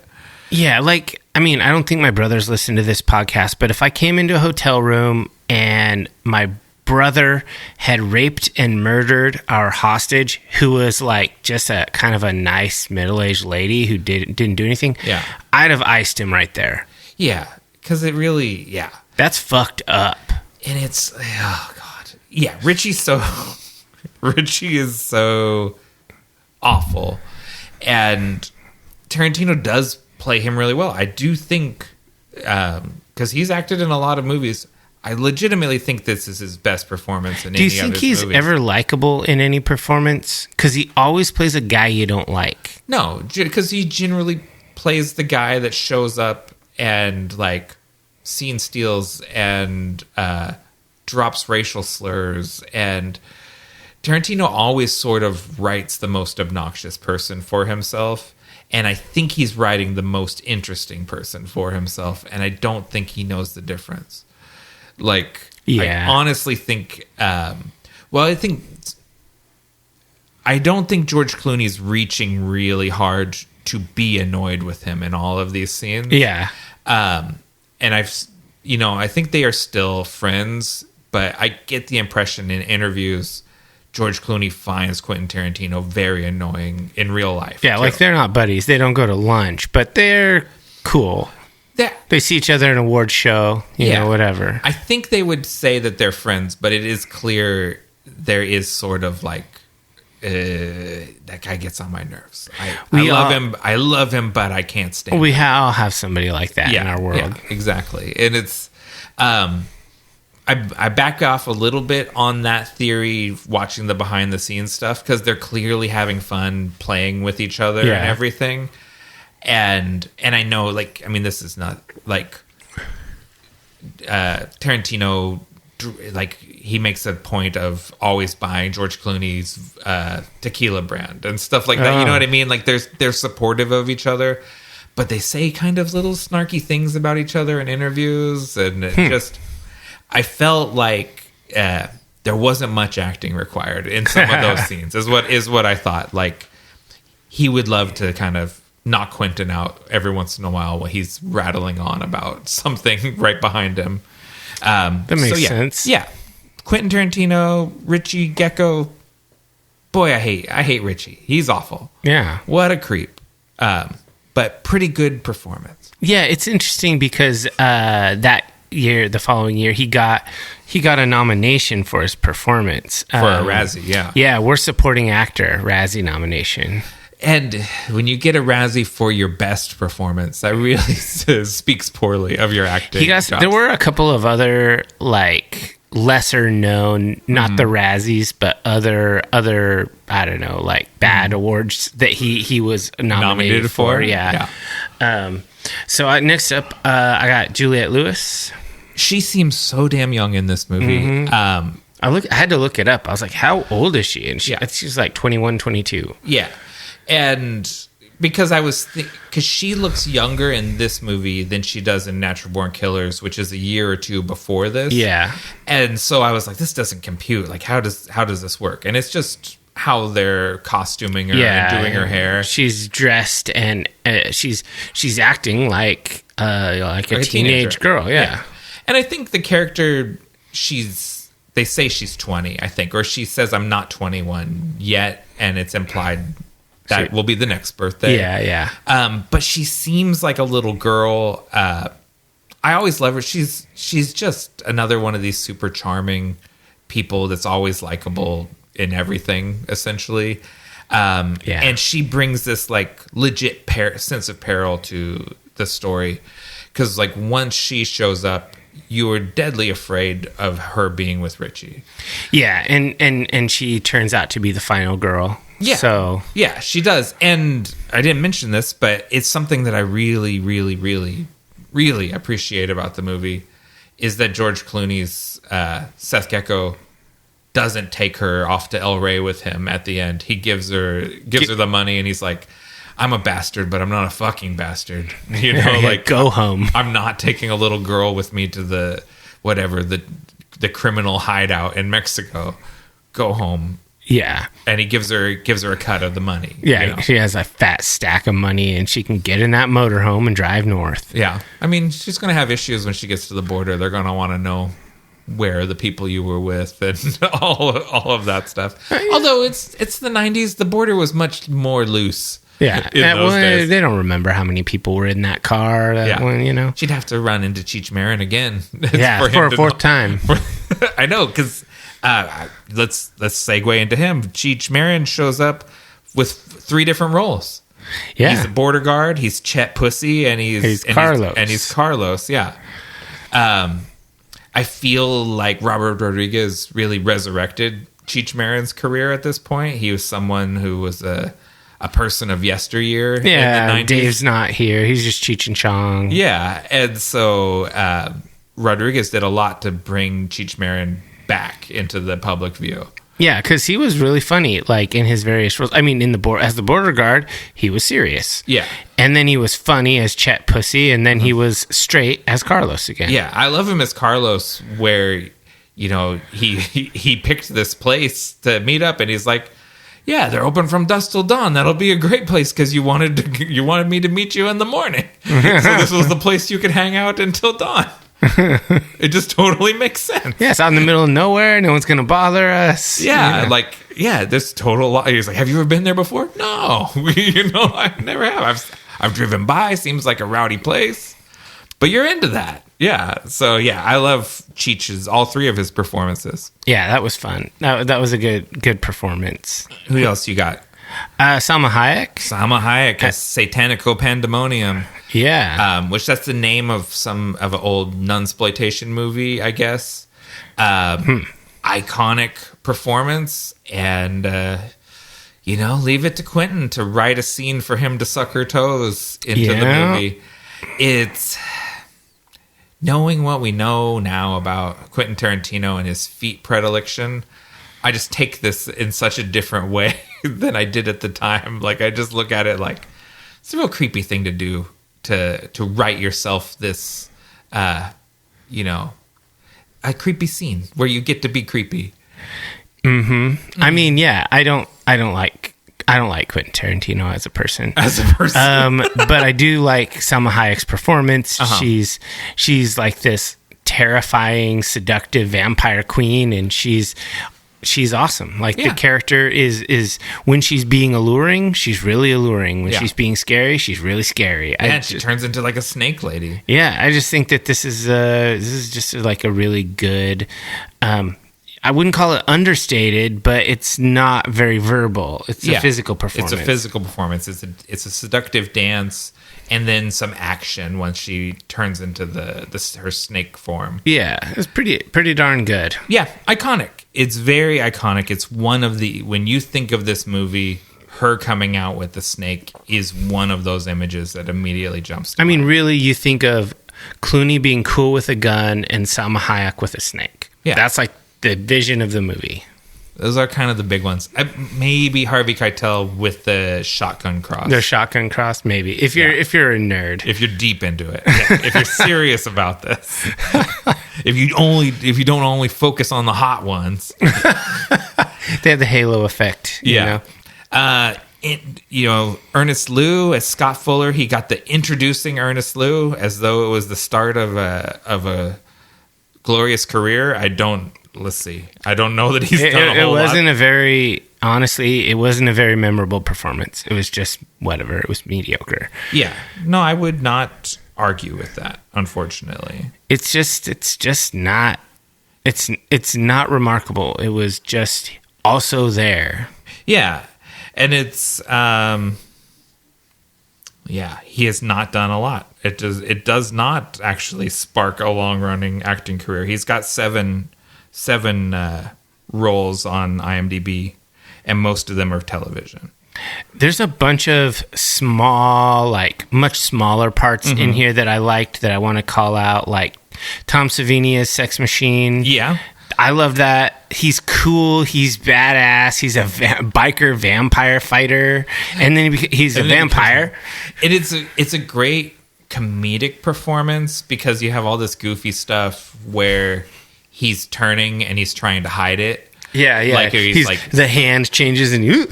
Yeah, like, I mean, I don't think my brothers listen to this podcast, but if I came into a hotel room and my brother had raped and murdered our hostage, who was like just a kind of a nice middle-aged lady who didn't do anything, I'd have iced him right there. Yeah, because it really, that's fucked up. And it's, oh god, yeah, Richie is so awful, and Tarantino does play him really well. I do think, because he's acted in a lot of movies, I legitimately think this is his best performance in any other movie. Do you think he's ever likable in any performance? Because he always plays a guy you don't like. No, because he generally plays the guy that shows up and, like, scene steals and drops racial slurs. And Tarantino always sort of writes the most obnoxious person for himself. And I think he's writing the most interesting person for himself, and I don't think he knows the difference. Like, I honestly think, I don't think George Clooney's reaching really hard to be annoyed with him in all of these scenes. Yeah. And I think they are still friends, but I get the impression in interviews George Clooney finds Quentin Tarantino very annoying in real life. Yeah, too. Like they're not buddies. They don't go to lunch, but they're cool. They see each other in an award show, you know, whatever. I think they would say that they're friends, but it is clear there is sort of like, that guy gets on my nerves. I love him, but I can't stand him. We all have somebody like that in our world. Yeah, exactly. And it's... I back off a little bit on that theory watching the behind the scenes stuff because they're clearly having fun playing with each other and everything. And I know, like, I mean, this is not like Tarantino, like, he makes a point of always buying George Clooney's tequila brand and stuff like that. You know what I mean? Like, they're supportive of each other, but they say kind of little snarky things about each other in interviews, and it just... I felt like there wasn't much acting required in some of those scenes. Is what I thought. Like, he would love to kind of knock Quentin out every once in a while he's rattling on about something right behind him. That makes sense. Yeah, Quentin Tarantino, Richie Gecko. Boy, I hate Richie. He's awful. Yeah, what a creep. But pretty good performance. Yeah, it's interesting because the following year, he got a nomination for his performance for a Razzie. Yeah, worst supporting actor Razzie nomination. And when you get a Razzie for your best performance, that really speaks poorly of your acting. There were a couple of other like lesser known, not the Razzies, but other I don't know, like bad awards that he was nominated for. Yeah. So next up, I got Juliette Lewis. She seems so damn young in this movie. I had to look it up. I was like, how old is she? And she's like 21, 22. Yeah. And because because she looks younger in this movie than she does in Natural Born Killers, which is a year or two before this. Yeah. And so I was like, this doesn't compute. Like, how does this work? And it's just how they're costuming her and doing her hair. She's dressed and she's acting like a teenage girl. Yeah. And I think the character, they say she's 20, I think, or she says I'm not 21 yet, and it's implied that will be the next birthday. Yeah. But she seems like a little girl. I always love her. She's just another one of these super charming people that's always likable in everything, essentially. And she brings this like legit sense of peril to the story, because like once she shows up, you are deadly afraid of her being with Richie. Yeah, and she turns out to be the final girl. Yeah. So yeah, she does. And I didn't mention this, but it's something that I really, really, really, really appreciate about the movie is that George Clooney's Seth Gecko doesn't take her off to El Rey with him at the end. He gives her the money, and he's like, I'm a bastard, but I'm not a fucking bastard. You know, like, go home. I'm not taking a little girl with me to the criminal hideout in Mexico. Go home. Yeah. And he gives her a cut of the money. Yeah, you know? She has a fat stack of money, and she can get in that motorhome and drive north. Yeah. I mean, she's going to have issues when she gets to the border. They're going to want to know where the people you were with and all of that stuff. Although it's the 90s, the border was much more loose. Yeah. Days. They don't remember how many people were in that car one, you know. She'd have to run into Cheech Marin again. For a fourth time. I know, because let's segue into him. Cheech Marin shows up with 3 different roles. Yeah. He's a border guard, he's Chet Pussy, and he's Carlos. He's Carlos, yeah. I feel like Robert Rodriguez really resurrected Cheech Marin's career at this point. He was someone who was a person of yesteryear. Yeah, in the 90s. Dave's not here. He's just Cheech and Chong. Yeah, and so Rodriguez did a lot to bring Cheech Marin back into the public view. Yeah, because he was really funny, like in his various roles. I mean, as the border guard, he was serious. Yeah. And then he was funny as Chet Pussy, and then he was straight as Carlos again. Yeah, I love him as Carlos, where, you know, he picked this place to meet up, and he's like, yeah, they're open from dusk till dawn. That'll be a great place because you wanted me to meet you in the morning. So this was the place you could hang out until dawn. It just totally makes sense. Yeah, it's out in the middle of nowhere. No one's going to bother us. Yeah, this total... He's like, have you ever been there before? No. I never have. I've driven by. Seems like a rowdy place. But you're into that. Yeah. So, yeah, I love Cheech's, all three of his performances. Yeah, that was fun. That was a good performance. Who else you got? Salma Hayek. Salma Hayek as Satanical Pandemonium. Yeah. Which that's the name of an old nunsploitation movie, I guess. Iconic performance. And, leave it to Quentin to write a scene for him to suck her toes into the movie. It's... Knowing what we know now about Quentin Tarantino and his feet predilection, I just take this in such a different way than I did at the time. Like, I just look at it like, it's a real creepy thing to do, to write yourself this, a creepy scene where you get to be creepy. Mm-hmm. I mean, yeah, I don't like Quentin Tarantino as a person. But I do like Salma Hayek's performance. Uh-huh. She's like this terrifying, seductive vampire queen, and she's awesome. Like the character is when she's being alluring, she's really alluring. When she's being scary, she's really scary. And she turns into like a snake lady. Yeah, I just think that this is just like a really good. I wouldn't call it understated, but it's not very verbal. It's a physical performance. It's a physical performance. It's a seductive dance, and then some action once she turns into her snake form. Yeah, it's pretty darn good. Yeah, iconic. It's very iconic. It's one of when you think of this movie, her coming out with the snake is one of those images that immediately jumps to mind. Really, you think of Clooney being cool with a gun and Salma Hayek with a snake. Yeah, that's like the vision of the movie. Those are kind of the big ones. Maybe Harvey Keitel with the shotgun cross. The shotgun cross, maybe. If you're a nerd, if you're deep into it, if you're serious about this, if you don't only focus on the hot ones, they have the halo effect. Yeah. Ernest Liu as Scott Fuller. He got the introducing Ernest Liu as though it was the start of a glorious career. Let's see. I don't know that he's done a whole lot. Honestly, it wasn't a very memorable performance. It was just whatever. It was mediocre. Yeah. No, I would not argue with that, unfortunately. It's just not remarkable. It was just also there. Yeah. And it's he has not done a lot. It does not actually spark a long-running acting career. He's got seven roles on IMDb, and most of them are television. There's a bunch of small, like much smaller parts in here that I liked that I want to call out, like Tom Savini as Sex Machine. Yeah. I love that. He's cool. He's badass. He's a biker vampire fighter, and then he's a vampire. It's a great comedic performance because you have all this goofy stuff where he's turning and he's trying to hide it. Yeah. Like he's like the hand changes and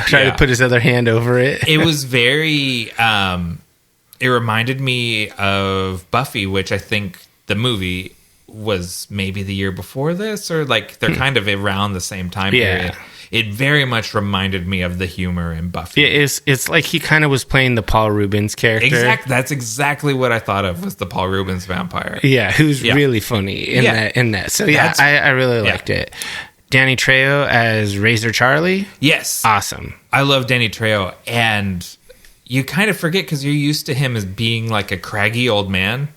try to put his other hand over it. It was very. It reminded me of Buffy, which I think the movie was maybe the year before this, or like they're kind of around the same time period. It very much reminded me of the humor in Buffy. Yeah, it's like he kind of was playing the Paul Rubens character. Exactly. That's exactly what I thought of, was the Paul Rubens vampire. Yeah, who's really funny in that. So yeah, I really liked it. Danny Trejo as Razor Charlie. Yes. Awesome. I love Danny Trejo, and you kind of forget because you're used to him as being like a craggy old man.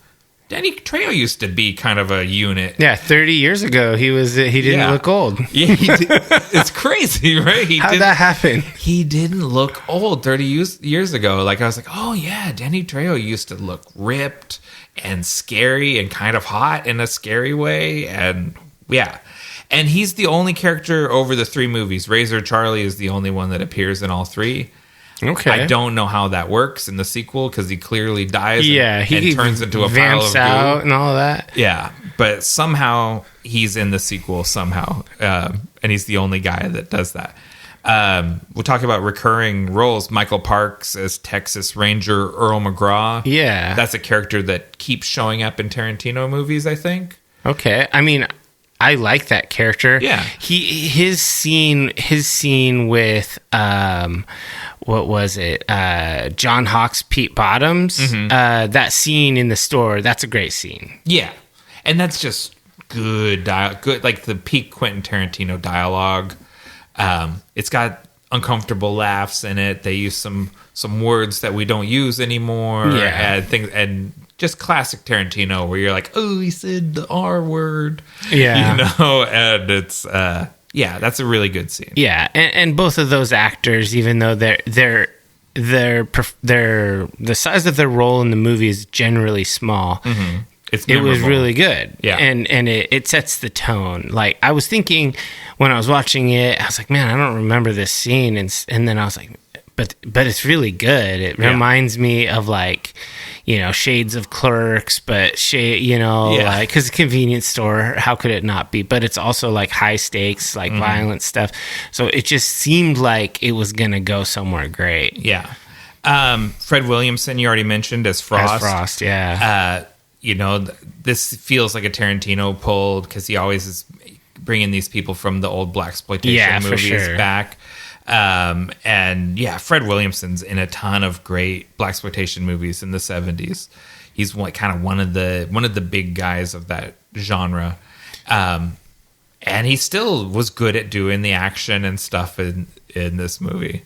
Danny Trejo used to be kind of a unit. Yeah, 30 years ago, he didn't look old. Yeah, it's crazy, right? How'd that happen? He didn't look old 30 years ago. Like, I was like, oh yeah, Danny Trejo used to look ripped and scary and kind of hot in a scary way. And Yeah. And he's the only character over the 3 movies. Razor Charlie is the only one that appears in all 3. Okay. I don't know how that works in the sequel because he clearly dies he and turns into a pile vamps of goo. out and all that. Yeah, but somehow he's in the sequel somehow, and he's the only guy that does that. We'll talk about recurring roles. Michael Parks as Texas Ranger Earl McGraw. Yeah. That's a character that keeps showing up in Tarantino movies, I think. Okay. I mean, I like that character. Yeah. His scene with what was it? John Hawkes, Pete Bottoms. That scene in the store, that's a great scene. Yeah. And that's just good good, like the peak Quentin Tarantino dialogue. It's got uncomfortable laughs in it. They use some words that we don't use anymore. Yeah. And things, and just classic Tarantino where you're like, oh, he said the R word. Yeah. You know, and it's that's a really good scene. Yeah, and both of those actors, even though they're the size of their role in the movie is generally small. Mm-hmm. It was really good. Yeah. And it sets the tone. Like, I was thinking when I was watching it, I was like, man, I don't remember this scene. And then I was like, but it's really good. It reminds me of, like, you know, shades of Clerks, but like, because convenience store, how could it not be? But it's also like high stakes, like violent stuff. So it just seemed like it was going to go somewhere great. Yeah. Fred Williamson, you already mentioned as Frost. As Frost, yeah. You know, this feels like a Tarantino pull because he always is bringing these people from the old blaxploitation movies back. And yeah, Fred Williamson's in a ton of great blaxploitation movies in the 70s. He's kind of one of the big guys of that genre. And he still was good at doing the action and stuff in this movie.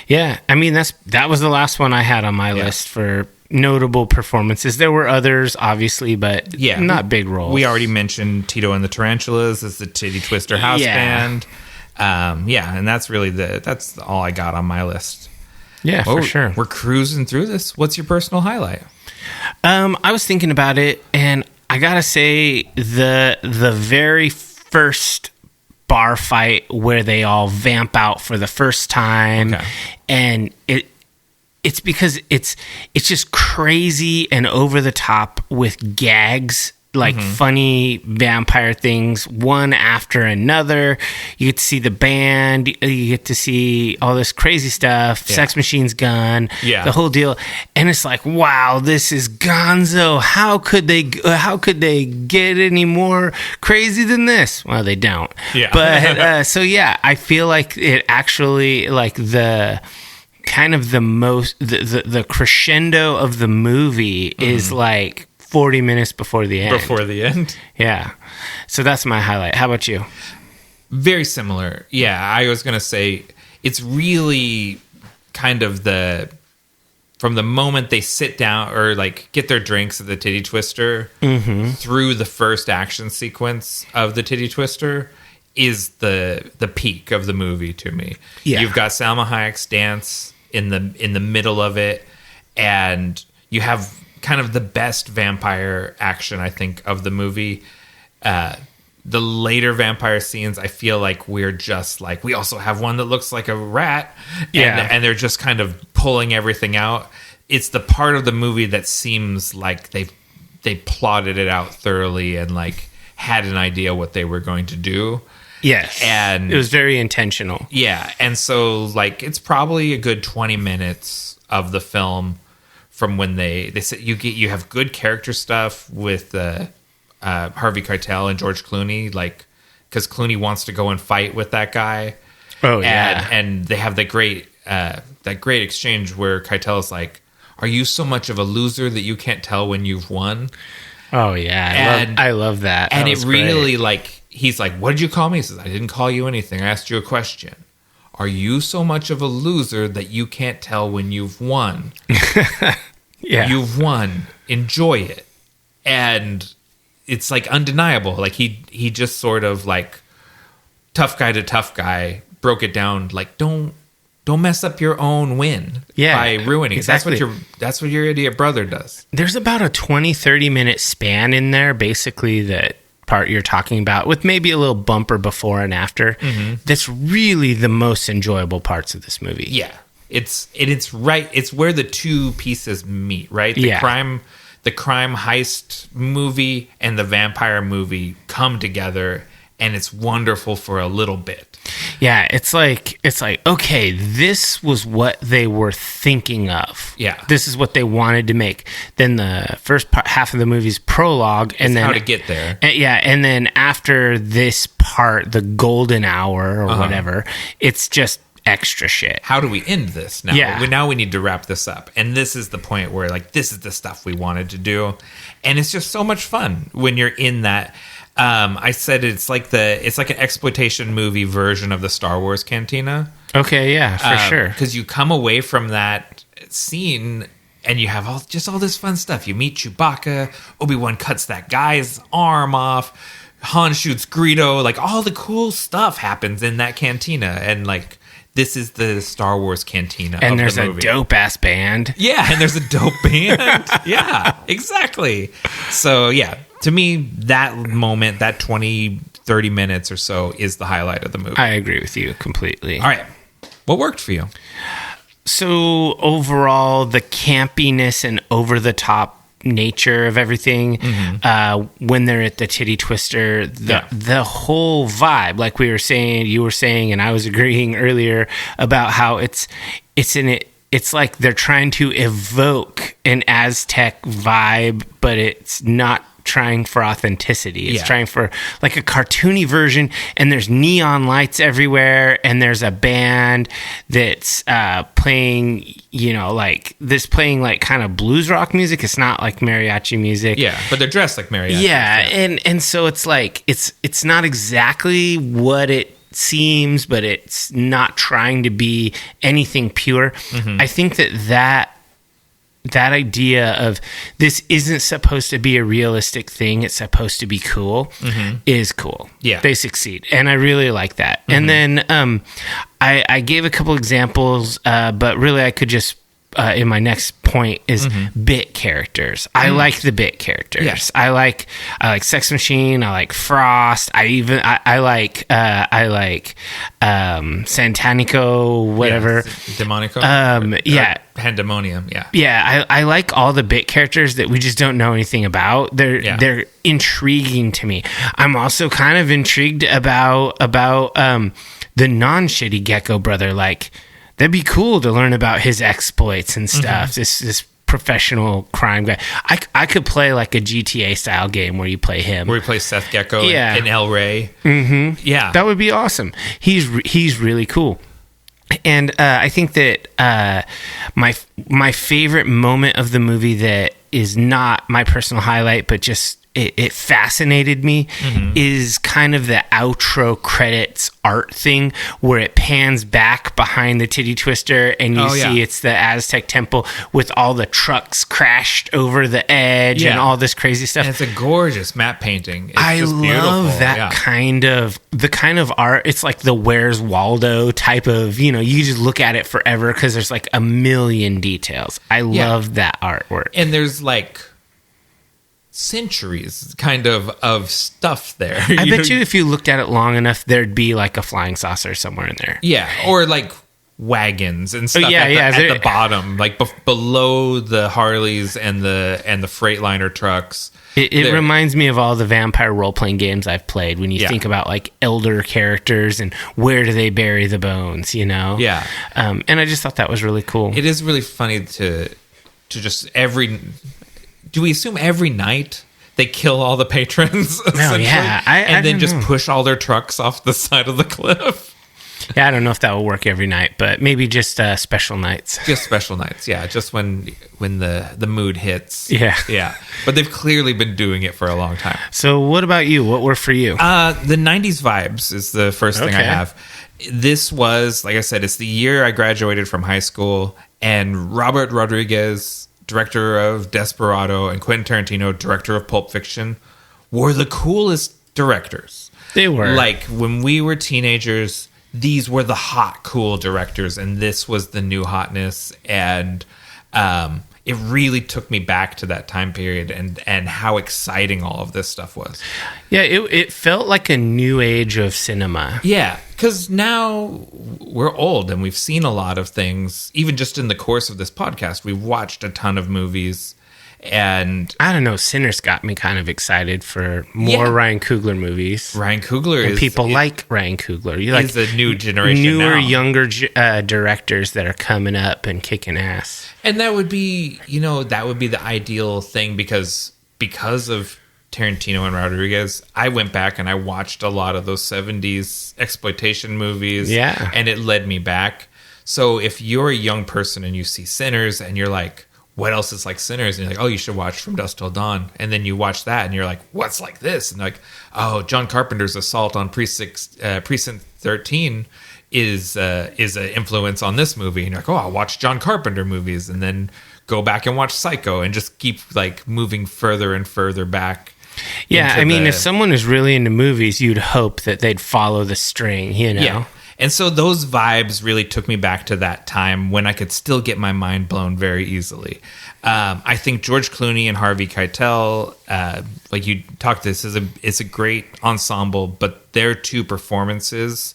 Yeah, I mean that was the last one I had on my list for notable performances. There were others, obviously, but not big roles. We already mentioned Tito and the Tarantulas as the Titty Twister house band. And that's really that's all I got on my list. Yeah, for sure. We're cruising through this. What's your personal highlight? I was thinking about it, and I gotta say the very first bar fight where they all vamp out for the first time, and it's because it's just crazy and over the top with gags, like funny vampire things, one after another. You get to see the band, you get to see all this crazy stuff, Sex Machine's gun, the whole deal, and it's like, wow, this is gonzo. How could they get any more crazy than this? Well, they don't. But so I feel like it actually, like, the kind of the crescendo of the movie is like 40 minutes before the end. Yeah. So that's my highlight. How about you? Very similar. Yeah, I was going to say it's really kind of from the moment they sit down or like get their drinks at the Titty Twister through the first action sequence of the Titty Twister is the peak of the movie to me. Yeah. You've got Salma Hayek's dance in the middle of it, and you have kind of the best vampire action, I think, of the movie. The later vampire scenes, I feel like we're just like, we also have one that looks like a rat, and they're just kind of pulling everything out. It's the part of the movie that seems like they plotted it out thoroughly and like had an idea what they were going to do. Yes, and it was very intentional. Yeah, and so like it's probably a good 20 minutes of the film from when they say you have good character stuff with Harvey Keitel and George Clooney, like, because Clooney wants to go and fight with that guy. Oh yeah, and they have that great exchange where Keitel is like, "Are you so much of a loser that you can't tell when you've won?" Oh yeah, I love that. And it really great. Like. He's like, what did you call me? He says, I didn't call you anything. I asked you a question. Are you so much of a loser that you can't tell when you've won? Yeah. You've won. Enjoy it. And it's like undeniable. Like he just sort of like tough guy to tough guy broke it down. Like, don't mess up your own win by ruining exactly. it. That's what your idiot brother does. There's about a 20-30 minute span in there, basically, that part you're talking about, with maybe a little bumper before and after. That's really the most enjoyable parts of this movie. Yeah, it's right. It's where the two pieces meet, right? The crime heist movie and the vampire movie come together, and it's wonderful for a little bit. Yeah, it's like okay, this was what they were thinking of. Yeah, this is what they wanted to make. Then the first half of the movie's prologue, and then how to get there. And then after this part, the golden hour or whatever, it's just extra shit. How do we end this now? Yeah. Now we need to wrap this up. And this is the point where, like, this is the stuff we wanted to do. And it's just so much fun when you're in that. I said it's like an exploitation movie version of the Star Wars Cantina. Okay, yeah, for sure. Because you come away from that scene and you have all this fun stuff. You meet Chewbacca, Obi-Wan cuts that guy's arm off, Han shoots Greedo, like all the cool stuff happens in that cantina. And like, this is the Star Wars Cantina. And of there's the movie. a dope ass band. Yeah, and there's a dope band. Yeah, exactly. So yeah, to me, that moment, that 20, 30 minutes or so is the highlight of the movie. I agree with you completely. All right. What worked for you? So overall, the campiness and over the top nature of everything, when they're at the titty twister, the whole vibe, like you were saying, and I was agreeing earlier about how it's like they're trying to evoke an Aztec vibe, but it's not trying for authenticity. It's trying for like a cartoony version, and there's neon lights everywhere, and there's a band that's playing, playing like kind of blues rock music. It's not like mariachi music. Yeah, but they're dressed like mariachi. Yeah, and so it's like it's not exactly what it seems, but it's not trying to be anything pure. I think that idea of this isn't supposed to be a realistic thing, it's supposed to be cool, is cool. Yeah, they succeed, and I really like that. And then I gave a couple examples, but really I could just in my next point is bit characters. I like the bit characters. Yes. I like Sex Machine. I like Frost. I like Santanico, whatever. Demonico. Pandemonium. Yeah. Yeah. I like all the bit characters that we just don't know anything about. They're intriguing to me. I'm also kind of intrigued about the non-shitty Gecko brother. Like, that'd be cool to learn about his exploits and stuff. This professional crime guy. I could play like a GTA style game where you play him. Where you play Seth Gecko and El Rey. Yeah. That would be awesome. He's really cool. And I think that my favorite moment of the movie that is not my personal highlight, but just it fascinated me, is kind of the outro credits art thing where it pans back behind the titty twister and you see it's the Aztec temple with all the trucks crashed over the edge and all this crazy stuff. And it's a gorgeous matte painting. It's I just love beautiful. that kind of art. It's like the Where's Waldo type of, you just look at it forever because there's like a million details. I love that artwork. And there's like centuries kind of stuff there. I bet you if you looked at it long enough, there'd be like a flying saucer somewhere in there. Yeah, or like wagons and stuff at the bottom, like below the Harleys and the Freightliner trucks. It reminds me of all the vampire role-playing games I've played when you think about like elder characters and where do they bury the bones, Yeah. And I just thought that was really cool. It is really funny to just do we assume every night they kill all the patrons? No, yeah. And then just push all their trucks off the side of the cliff? Yeah, I don't know if that will work every night, but maybe just special nights. Just special nights, yeah. Just when the mood hits. Yeah. Yeah. But they've clearly been doing it for a long time. So what about you? What were for you? The 90s vibes is the first thing I have. This was, like I said, it's the year I graduated from high school, and Robert Rodriguez, director of Desperado, and Quentin Tarantino, director of Pulp Fiction, were the coolest directors. They were. Like, when we were teenagers, these were the hot, cool directors, and this was the new hotness, and it really took me back to that time period and how exciting all of this stuff was. Yeah, it felt like a new age of cinema. Yeah, because now we're old and we've seen a lot of things. Even just in the course of this podcast, we've watched a ton of movies. And I don't know, Sinners got me kind of excited for more Ryan Coogler movies. Ryan Coogler is... People like Ryan Coogler. You he's like a new generation newer, now. younger directors that are coming up and kicking ass. And that would be, that would be the ideal thing because of Tarantino and Rodriguez, I went back and I watched a lot of those 70s exploitation movies. Yeah. And it led me back. So if you're a young person and you see Sinners and you're like, what else is like Sinners? And you're like, oh, you should watch From Dusk Till Dawn. And then you watch that and you're like, what's like this? And like, oh, John Carpenter's Assault on Precinct 13 is an influence on this movie. And you're like, oh, I'll watch John Carpenter movies and then go back and watch Psycho and just keep like moving further and further back. Yeah, I mean, if someone is really into movies, you'd hope that they'd follow the string, Yeah. And so those vibes really took me back to that time when I could still get my mind blown very easily. I think George Clooney and Harvey Keitel, like you talked, it's a great ensemble, but their two performances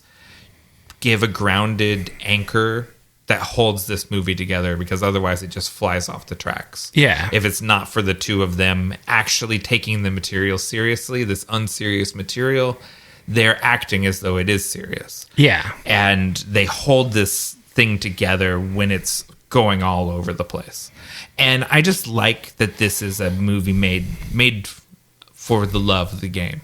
give a grounded anchor that holds this movie together because otherwise it just flies off the tracks. Yeah. If it's not for the two of them actually taking the material seriously, this unserious material, they're acting as though it is serious. Yeah. And they hold this thing together when it's going all over the place. And I just like that this is a movie made for the love of the game.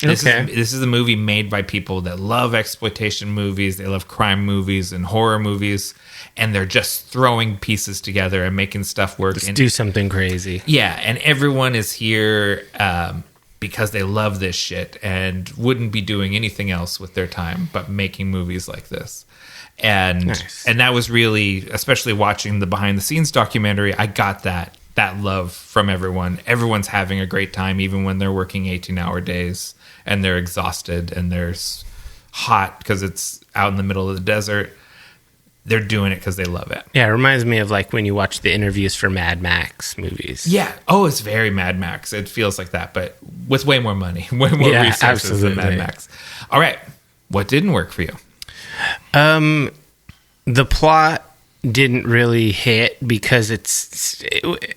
This is a movie made by people that love exploitation movies, they love crime movies and horror movies, and they're just throwing pieces together and making stuff work. Let's do something crazy. Yeah, and everyone is here because they love this shit and wouldn't be doing anything else with their time but making movies like this. And and that was really, especially watching the behind the scenes documentary, I got that love from everyone. Everyone's having a great time even when they're working 18-hour days and they're exhausted and they're hot because it's out in the middle of the desert. They're doing it because they love it. Yeah, it reminds me of like when you watch the interviews for Mad Max movies. Yeah. Oh, it's very Mad Max. It feels like that, but with way more money, way more resources than Mad Max. All right. What didn't work for you? The plot didn't really hit because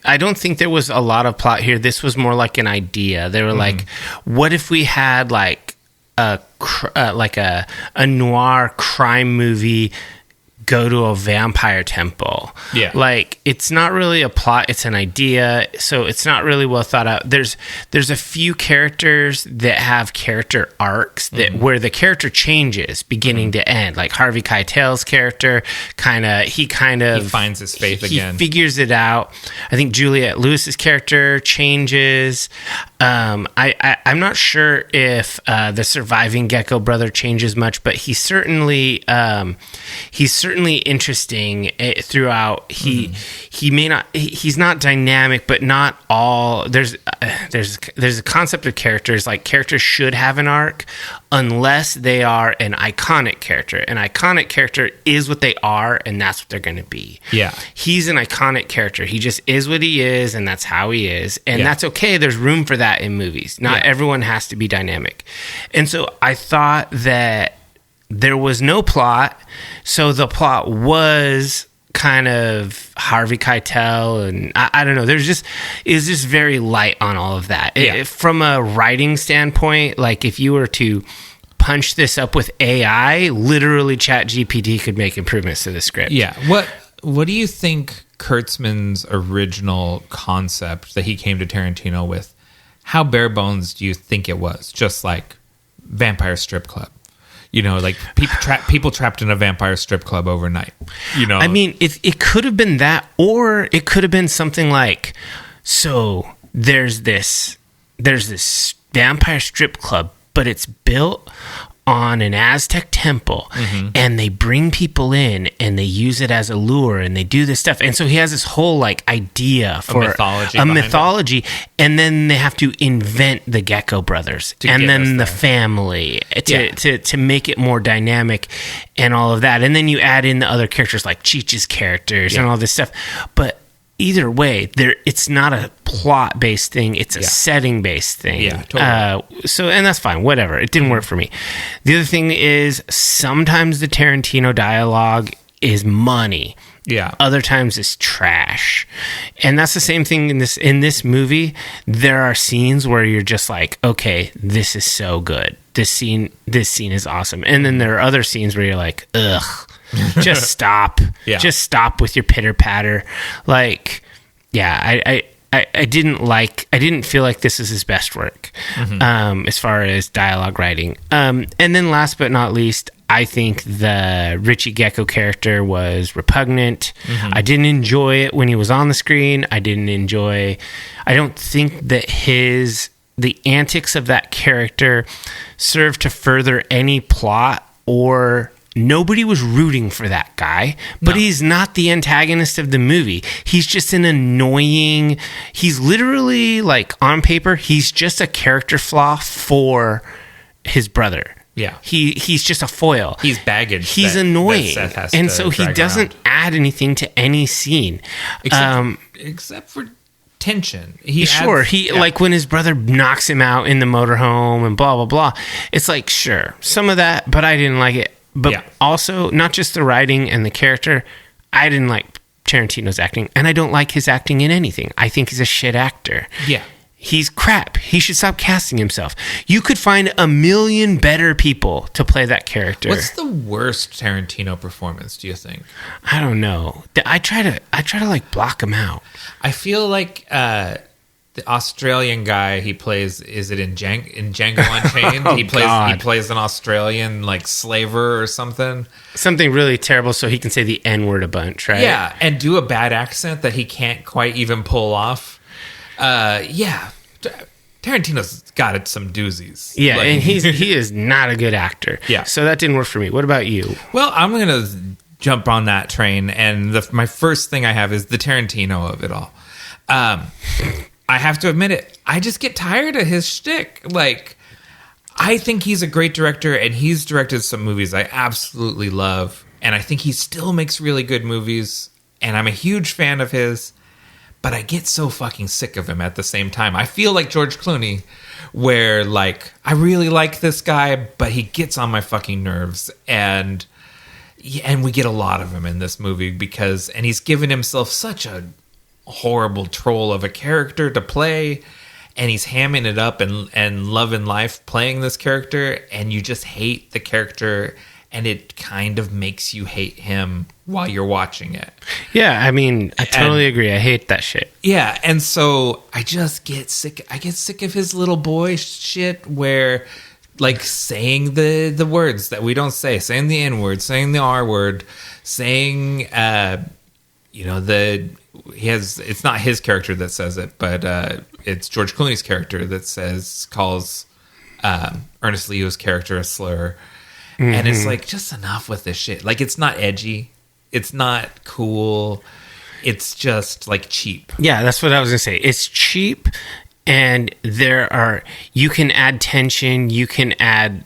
I don't think there was a lot of plot here. This was more like an idea. They were like, what if we had like a noir crime movie go to a vampire temple? Yeah. Like, it's not really a plot, it's an idea, so it's not really well thought out. There's a few characters that have character arcs that where the character changes beginning to end. Like Harvey Keitel's character he finds his faith again. He figures it out. I think Juliette Lewis's character changes. I'm not sure if the surviving Gecko brother changes much, but he's certainly interesting throughout. He may not. He's not dynamic, but not all. There's a concept of characters. Like, characters should have an arc unless they are an iconic character. An iconic character is what they are, and that's what they're going to be. Yeah, he's an iconic character. He just is what he is, and that's how he is, and that's okay. There's room for that in movies. Not everyone has to be dynamic, and so I thought that there was no plot, so the plot was kind of Harvey Keitel, and I don't know. It's just very light on all of that. From a writing standpoint, like if you were to punch this up with AI, literally ChatGPT could make improvements to the script. Yeah. What do you think Kurtzman's original concept that he came to Tarantino with? How bare bones do you think it was? Just like vampire strip club. Like people trapped in a vampire strip club overnight. I mean, it could have been that, or it could have been something like, so there's this vampire strip club, but it's built on an Aztec temple, and they bring people in and they use it as a lure and they do this stuff. And so he has this whole like idea for a mythology, and then they have to invent the Gecko brothers and then the family to make it more dynamic and all of that. And then you add in the other characters like Cheech's characters and all this stuff. But either way, it's not a plot-based thing. It's a setting-based thing. Yeah, totally. And that's fine. Whatever. It didn't work for me. The other thing is sometimes the Tarantino dialogue is money. Yeah. Other times it's trash. And that's the same thing in this movie. There are scenes where you're just like, okay, this is so good. This scene is awesome. And then there are other scenes where you're like, ugh, just stop. Yeah. Just stop with your pitter patter. Like, yeah, I didn't feel like this is his best work, as far as dialogue writing. And then last but not least, I think the Richie Gecko character was repugnant. I didn't enjoy it when he was on the screen. I don't think that the antics of that character served to further any plot, or nobody was rooting for that guy, but he's not the antagonist of the movie. He's just an annoying, he's literally, like, on paper, he's just a character flaw for his brother. Yeah. He's just a foil. He's baggage. He's annoying. And so he doesn't add anything to any scene. Except for tension. Like when his brother knocks him out in the motorhome and blah, blah, blah. It's like, sure, some of that, but I didn't like it. But also, not just the writing and the character, I didn't like Tarantino's acting, and I don't like his acting in anything. I think he's a shit actor. Yeah. He's crap. He should stop casting himself. You could find a million better people to play that character. What's the worst Tarantino performance, do you think? I don't know. I try to like block him out. I feel like the Australian guy he plays, is it in Django Unchained? He plays an Australian, like, slaver or something. Something really terrible, so he can say the N-word a bunch, right? Yeah, and do a bad accent that he can't quite even pull off. Tarantino's got some doozies. Yeah, like, and he is not a good actor. Yeah. So that didn't work for me. What about you? Well, I'm going to jump on that train, and my first thing I have is the Tarantino of it all. I have to admit it, I just get tired of his shtick. Like, I think he's a great director, and he's directed some movies I absolutely love, and I think he still makes really good movies, and I'm a huge fan of his. But I get so fucking sick of him at the same time. I feel like George Clooney, where, like, I really like this guy, but he gets on my fucking nerves. And we get a lot of him in this movie and he's given himself such a horrible troll of a character to play. And he's hamming it up and loving life playing this character. And you just hate the character. And it kind of makes you hate him while you're watching it. Yeah, I mean, I totally agree. I hate that shit. Yeah, and so I just get sick. I get sick of his little boy shit where, like, saying the words that we don't say, saying the N word, saying the R word, saying, it's not his character that says it, but it's George Clooney's character that calls Ernest Leo's character a slur. And it's like, just enough with this shit. Like, it's not edgy. It's not cool. It's just, like, cheap. Yeah, that's what I was going to say. It's cheap, and you can add tension, you can add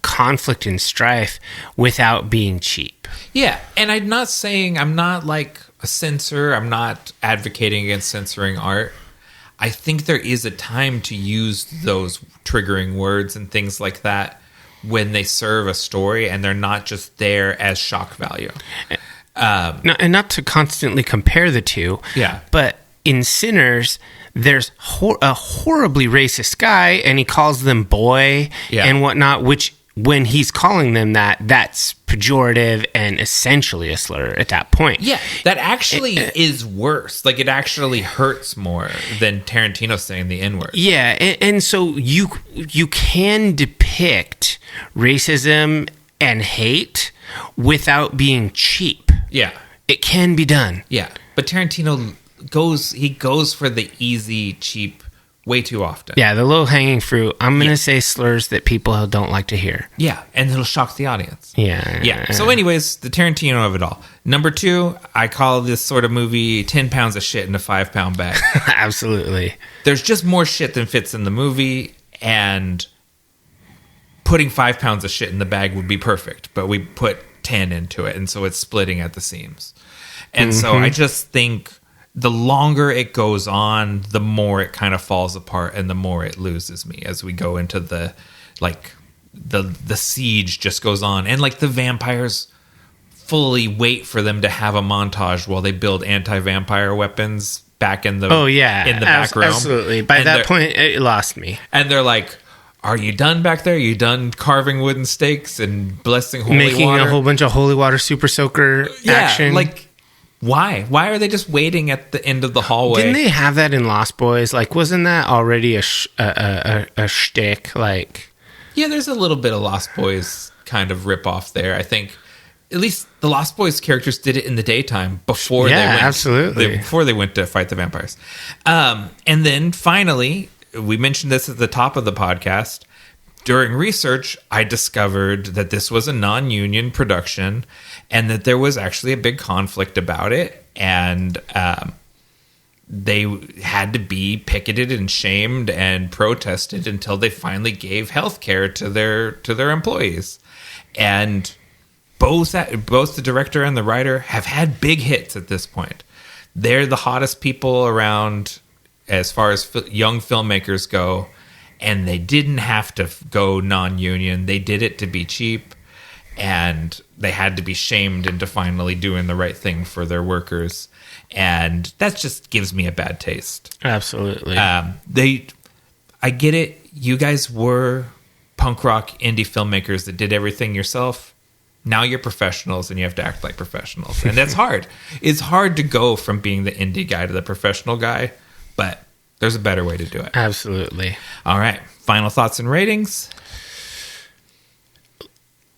conflict and strife without being cheap. Yeah, and I'm not like a censor. I'm not advocating against censoring art. I think there is a time to use those triggering words and things like that when they serve a story and they're not just there as shock value. And not to constantly compare the two, but in Sinners, there's a horribly racist guy, and he calls them boy and whatnot, which when he's calling them that's pejorative and essentially a slur at that point. Yeah, that actually is worse. Like, it actually hurts more than Tarantino saying the N-word. Yeah, and so you can depict racism and hate without being cheap. Yeah. It can be done. Yeah, but Tarantino goes for the easy, cheap way too often. Yeah, the low-hanging fruit. I'm going to say slurs that people don't like to hear. Yeah, and it'll shock the audience. Yeah. So anyways, the Tarantino of it all. Number 2, I call this sort of movie 10 pounds of shit in a 5-pound bag. Absolutely. There's just more shit than fits in the movie, and putting 5 pounds of shit in the bag would be perfect, but we put 10 into it, and so it's splitting at the seams. And so I just think the longer it goes on, the more it kind of falls apart and the more it loses me as we go into the siege just goes on. And like the vampires fully wait for them to have a montage while they build anti-vampire weapons back in the in the back room. Absolutely. By that point, it lost me. And they're like, are you done back there? Are you done carving wooden stakes and blessing holy water? Making a whole bunch of holy water super soaker action. Like, why? Why are they just waiting at the end of the hallway? Didn't they have that in Lost Boys? Like, wasn't that already a shtick? Like, yeah, there's a little bit of Lost Boys kind of rip off there. I think at least the Lost Boys characters did it in the daytime before they went. Absolutely. Before they went to fight the vampires. And then finally, we mentioned this at the top of the podcast. During research, I discovered that this was a non-union production and that there was actually a big conflict about it. And they had to be picketed and shamed and protested until they finally gave health care to their employees. And both the director and the writer have had big hits at this point. They're the hottest people around as far as young filmmakers go, and they didn't have to go non-union. They did it to be cheap, and they had to be shamed into finally doing the right thing for their workers, and that just gives me a bad taste. Absolutely. I get it. You guys were punk rock indie filmmakers that did everything yourself. Now you're professionals and you have to act like professionals, and that's hard. It's hard to go from being the indie guy to the professional guy, but there's a better way to do it. Absolutely. All right. Final thoughts and ratings?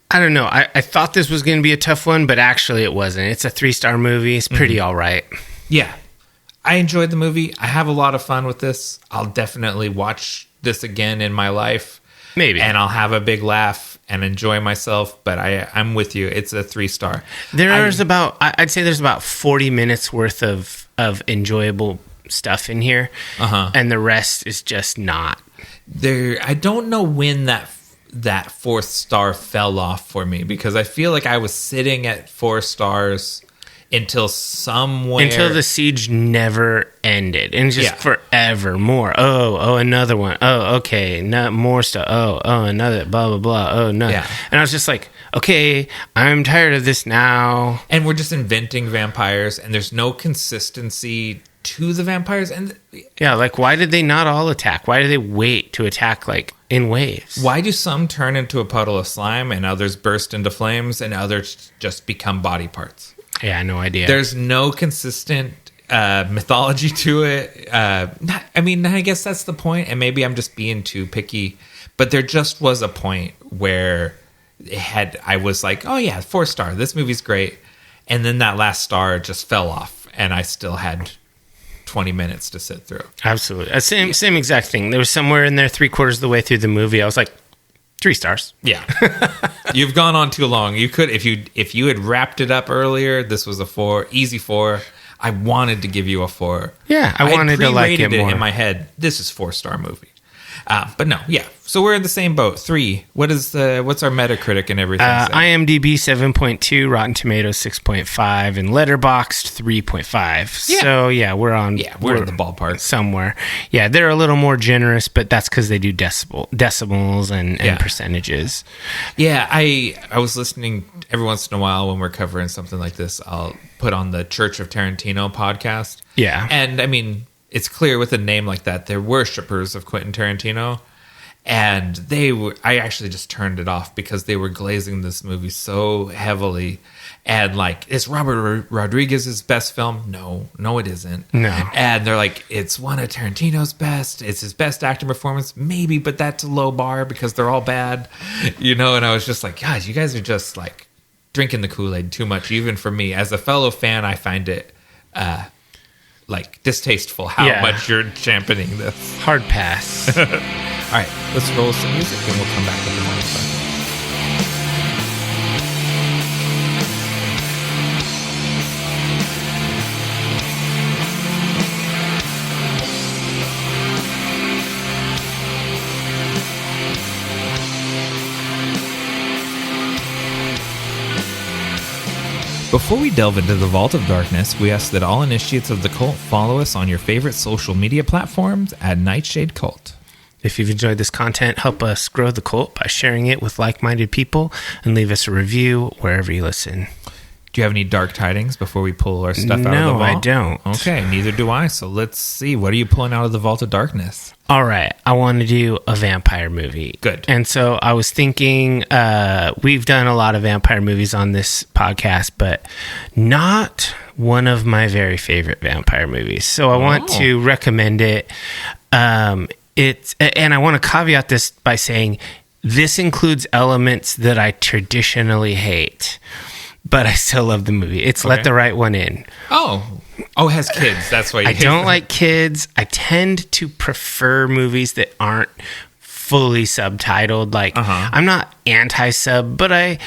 I don't know. I thought this was going to be a tough one, but actually it wasn't. It's a 3-star movie. It's pretty all right. Yeah. I enjoyed the movie. I have a lot of fun with this. I'll definitely watch this again in my life. Maybe. And I'll have a big laugh and enjoy myself, but I'm with you. It's a 3-star. I'd say there's about 40 minutes worth of enjoyable stuff in here, and the rest is just not there. I don't know when that 4th star fell off for me, because I feel like I was sitting at 4 stars until the siege never ended, and just forever more. Oh, another one. Oh, okay, not more stuff. Oh, another blah blah blah. Oh no, and I was just like, okay, I'm tired of this now. And we're just inventing vampires, and there's no consistency to the vampires. And like, why did they not all attack? Why did they wait to attack like in waves? Why do some turn into a puddle of slime and others burst into flames and others just become body parts? Yeah, no idea. There's no consistent mythology to it. I guess that's the point, and maybe I'm just being too picky, but there just was a point where I was like, oh yeah, 4-star, this movie's great, and then that last star just fell off, and I still had 20 minutes to sit through. Absolutely. Same exact thing. There was somewhere in there 3/4 of the way through the movie, I was like, 3 stars. Yeah. You've gone on too long. You could, if you had wrapped it up earlier, this was a 4, easy 4. I wanted to give you a 4. Yeah, I wanted to like it more. In my head, this is 4-star movie. But no, yeah. So we're in the same boat. 3. What's our Metacritic and everything? IMDb 7.2, Rotten Tomatoes 6.5, and Letterboxd 3.5. Yeah. So yeah, we're in the ballpark somewhere. Yeah, they're a little more generous, but that's because they do decimals and percentages. Yeah, I was listening every once in a while when we're covering something like this. I'll put on the Church of Tarantino podcast. Yeah, and I mean, it's clear with a name like that, they're worshippers of Quentin Tarantino. And I actually just turned it off because they were glazing this movie so heavily. And like, it's Robert Rodriguez's best film? No, it isn't. No. And they're like, it's one of Tarantino's best. It's his best acting performance. Maybe, but that's a low bar because they're all bad. And I was just like, guys, you guys are just like drinking the Kool-Aid too much, even for me. As a fellow fan, I find it like distasteful how much you're championing this. Hard pass. All right, let's roll some music and we'll come back with the final thoughts. Before we delve into the Vault of Darkness, we ask that all initiates of the cult follow us on your favorite social media platforms at Nightshade Cult. If you've enjoyed this content, help us grow the cult by sharing it with like-minded people and leave us a review wherever you listen. Do you have any dark tidings before we pull our stuff out of the No, vault? I don't. Okay, neither do I. So let's see. What are you pulling out of the Vault of Darkness? All right, I want to do a vampire movie. Good. And so I was thinking, we've done a lot of vampire movies on this podcast, but not one of my very favorite vampire movies. So I want to recommend it. And I want to caveat this by saying this includes elements that I traditionally hate, but I still love the movie. It's Let the Right One In. Oh, it has kids. That's why you hate don't them. like kids. I tend to prefer movies that aren't fully subtitled. Like, I'm not anti-sub, but I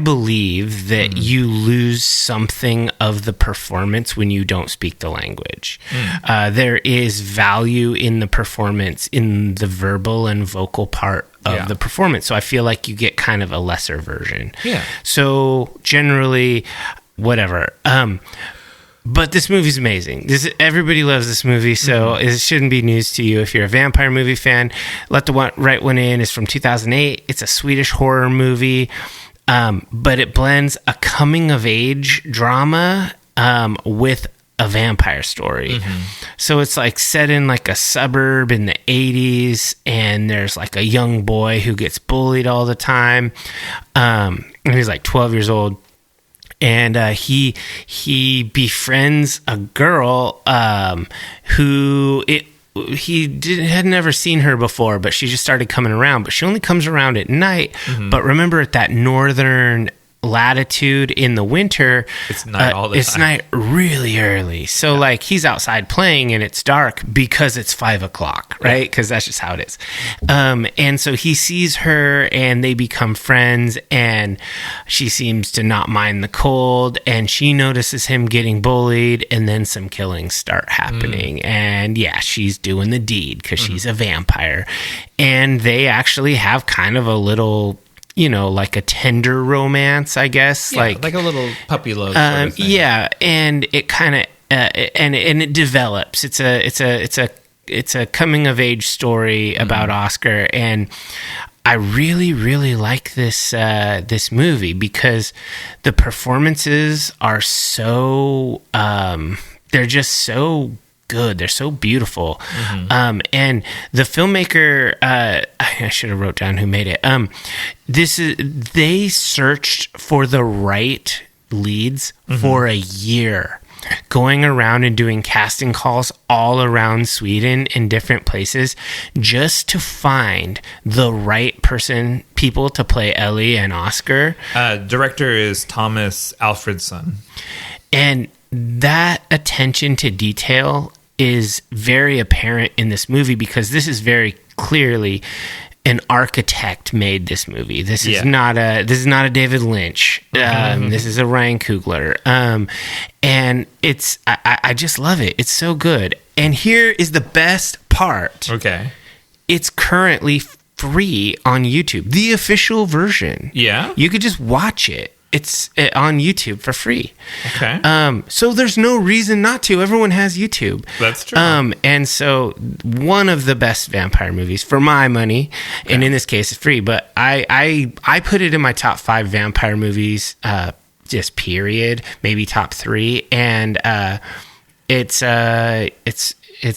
believe that you lose something of the performance when you don't speak the language. There is value in the performance, in the verbal and vocal part of the performance. So I feel like you get kind of a lesser version. Yeah. So generally, whatever. But this movie's amazing. Everybody loves this movie, so it shouldn't be news to you if you're a vampire movie fan. Let the Right One In is from 2008. It's a Swedish horror movie. But it blends a coming-of-age drama with a vampire story. So it's like set in like a suburb in the 80s, and there's like a young boy who gets bullied all the time. And he's like 12 years old. And he befriends a girl who had never seen her before, but she just started coming around. But she only comes around at night. But remember, at that northern latitude in the winter, it's night all the time. It's night really early. So like he's outside playing and it's dark because it's 5 o'clock, right? Because that's just how it is. And so he sees her and they become friends, and she seems to not mind the cold, and she notices him getting bullied, and then some killings start happening. And she's doing the deed because she's a vampire. And they actually have kind of a little, like a tender romance, I guess. Yeah, like a little puppy love sort of thing. Yeah, and it kind of and it develops. It's a coming of age story about Oscar, and I really, really like this movie because the performances are so they're just so good. They're so beautiful. And the filmmaker, I should have wrote down who made it. They searched for the right leads for a year, going around and doing casting calls all around Sweden in different places just to find the right people to play Ellie and Oscar. Director is Thomas Alfredson. And that attention to detail is very apparent in this movie because this is very clearly an architect made this movie. This is not a David Lynch. This is a Ryan Coogler. And I just love it. It's so good. And here is the best part. Okay. It's currently free on YouTube. The official version. Yeah. You could just watch it. It's on YouTube for free. Okay. So there's no reason not to. Everyone has YouTube. That's true. And so one of the best vampire movies for my money, and in this case, it's free. But I put it in my top 5 vampire movies, just period. Maybe top 3, and it's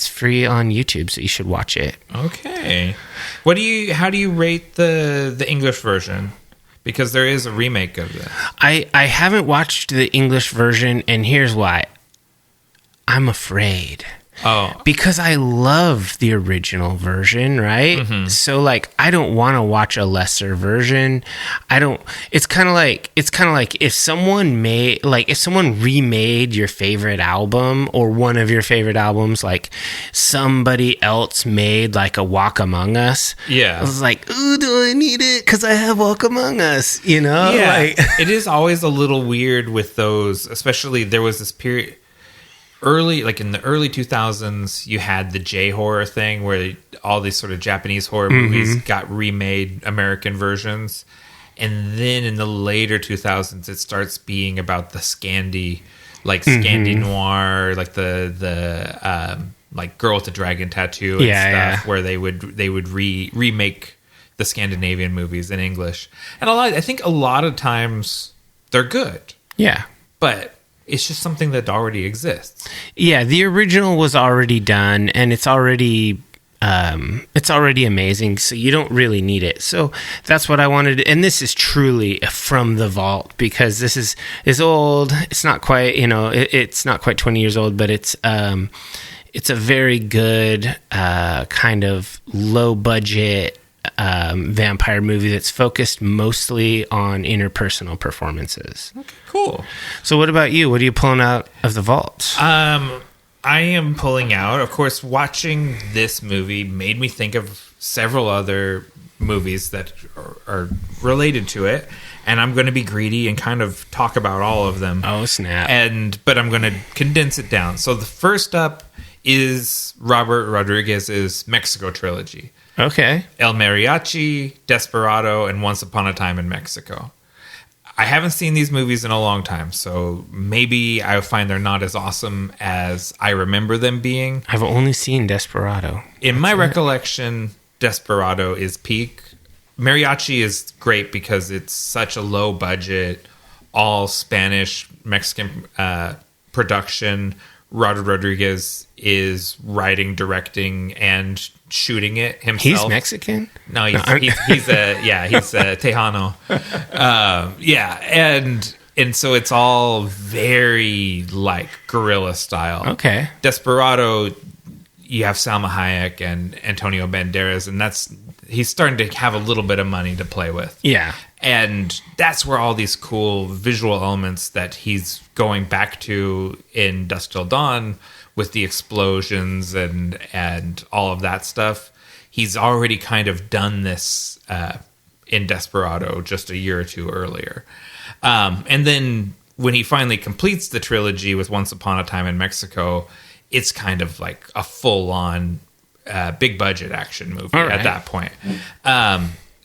free on YouTube, so you should watch it. Okay. How do you rate the English version? Because there is a remake of this. I haven't watched the English version, and here's why. I'm afraid. Oh. Because I love the original version, right? So like I don't want to watch a lesser version. It's kind of like if someone remade your favorite album or one of your favorite albums, like somebody else made like a Walk Among Us. Yeah. I was like, ooh, do I need it? Because I have Walk Among Us, Yeah. Like, it is always a little weird with those, especially there was this period in the early 2000s, you had the J-horror thing where all these sort of Japanese horror movies got remade American versions. And then in the later 2000s, it starts being about the Scandi, like Scandi noir, like the like Girl with the Dragon Tattoo and stuff, where they would remake the Scandinavian movies in English. And I think a lot of times they're good. Yeah. But it's just something that already exists. Yeah, the original was already done, and it's already amazing, so you don't really need it. So that's what I wanted. And this is truly from the vault, because this is old. It's not quite, it's not quite 20 years old, but it's a very good kind of low budget vampire movie that's focused mostly on interpersonal performances. Okay, cool. So what about you? What are you pulling out of the vault? I am pulling out, of course, watching this movie made me think of several other movies that are related to it, and I'm going to be greedy and kind of talk about all of them. Oh, snap. But I'm going to condense it down. So the first up is Robert Rodriguez's Mexico trilogy. Okay. El Mariachi, Desperado, and Once Upon a Time in Mexico. I haven't seen these movies in a long time, so maybe I find they're not as awesome as I remember them being. I've only seen Desperado. In my recollection, Desperado is peak. Mariachi is great because it's such a low budget, all Spanish, Mexican production. Robert Rodriguez is writing, directing, and shooting it himself. He's Mexican? No, he's Tejano. And so it's all very like guerrilla style. Okay. Desperado, you have Salma Hayek and Antonio Banderas, and he's starting to have a little bit of money to play with. Yeah. And that's where all these cool visual elements that he's going back to in Dusk Till Dawn with the explosions and all of that stuff. He's already kind of done this in Desperado just a year or two earlier. And then when he finally completes the trilogy with Once Upon a Time in Mexico, it's kind of like a full-on big budget action movie at that point.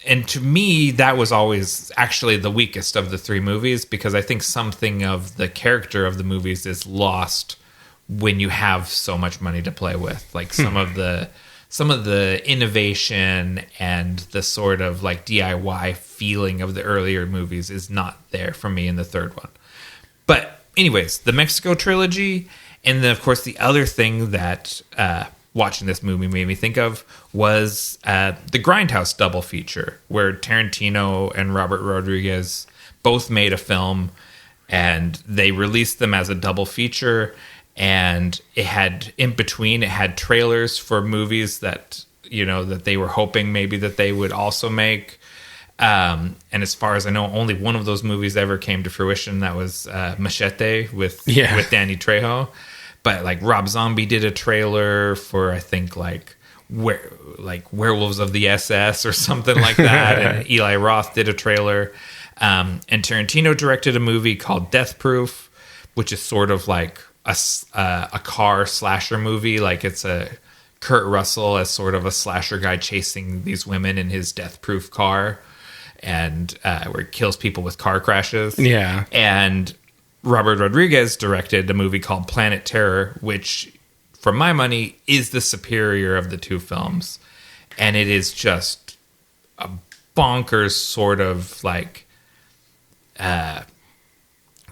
And to me, that was always actually the weakest of the three movies, because I think something of the character of the movies is lost when you have so much money to play with. Like some of the innovation and the sort of like DIY feeling of the earlier movies is not there for me in the third one. But anyways, the Mexico trilogy, and then of course the other thing that watching this movie made me think of was the Grindhouse double feature, where Tarantino and Robert Rodriguez both made a film, and they released them as a double feature. And it had trailers for movies that they were hoping maybe that they would also make. And as far as I know, only one of those movies ever came to fruition. That was Machete with Danny Trejo. But like Rob Zombie did a trailer for, I think, like Werewolves of the SS or something like that. And Eli Roth did a trailer. And Tarantino directed a movie called Death Proof, which is sort of like a car slasher movie. Like it's a Kurt Russell as sort of a slasher guy chasing these women in his death-proof car, and where he kills people with car crashes. Yeah. And Robert Rodriguez directed a movie called Planet Terror, which, for my money, is the superior of the two films. And it is just a bonkers sort of like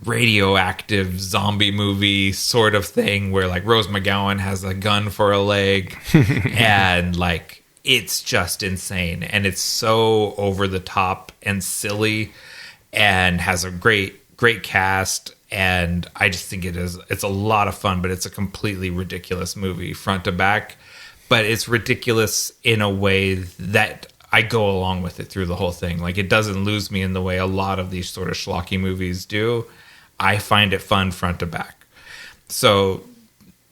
radioactive zombie movie sort of thing, where like Rose McGowan has a gun for a leg and like it's just insane, and it's so over the top and silly, and has a great cast. And I just think it's a lot of fun, but it's a completely ridiculous movie front to back. But it's ridiculous in a way that I go along with it through the whole thing. Like, it doesn't lose me in the way a lot of these sort of schlocky movies do. I find it fun front to back. So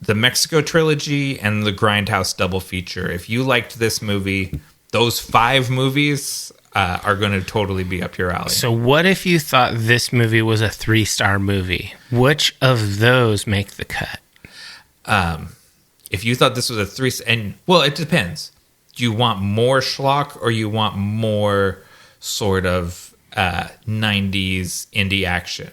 the Mexico trilogy and the Grindhouse double feature, if you liked this movie, those 5 movies are going to totally be up your alley. So what if you thought this movie was a 3-star movie? Which of those make the cut? If you thought this was a 3, and well, it depends. Do you want more schlock, or you want more sort of 90s indie action.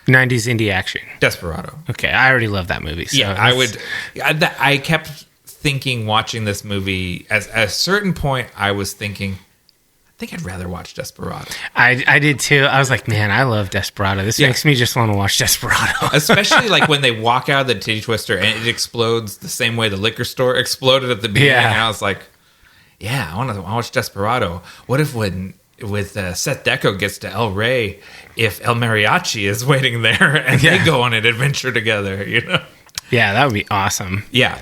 90s indie action. Desperado. Okay, I already love that movie. So Yeah, I kept thinking, watching this movie, at a certain point, I was thinking, I think I'd rather watch Desperado. I did too. I was like, man, I love Desperado. This makes me just want to watch Desperado. Especially like when they walk out of the titty twister and it explodes the same way the liquor store exploded at the beginning. Yeah. And I was like, yeah, I want to watch Desperado. What if with Seth Deco gets to El Rey, if El Mariachi is waiting there and they go on an adventure together, you know? Yeah, that would be awesome. Yeah.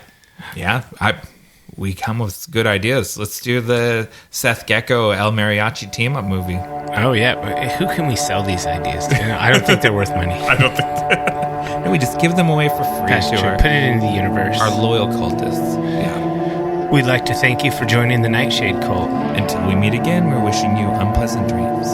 We come with good ideas. Let's do the Seth Gecko El Mariachi team up movie. Oh yeah, but who can we sell these ideas to? I don't think they're worth money. I don't think no, we just give them away for free. That's true. Put it in the universe. Our loyal cultists. Yeah. We'd like to thank you for joining the Nightshade Cult. Until we meet again, we're wishing you unpleasant dreams.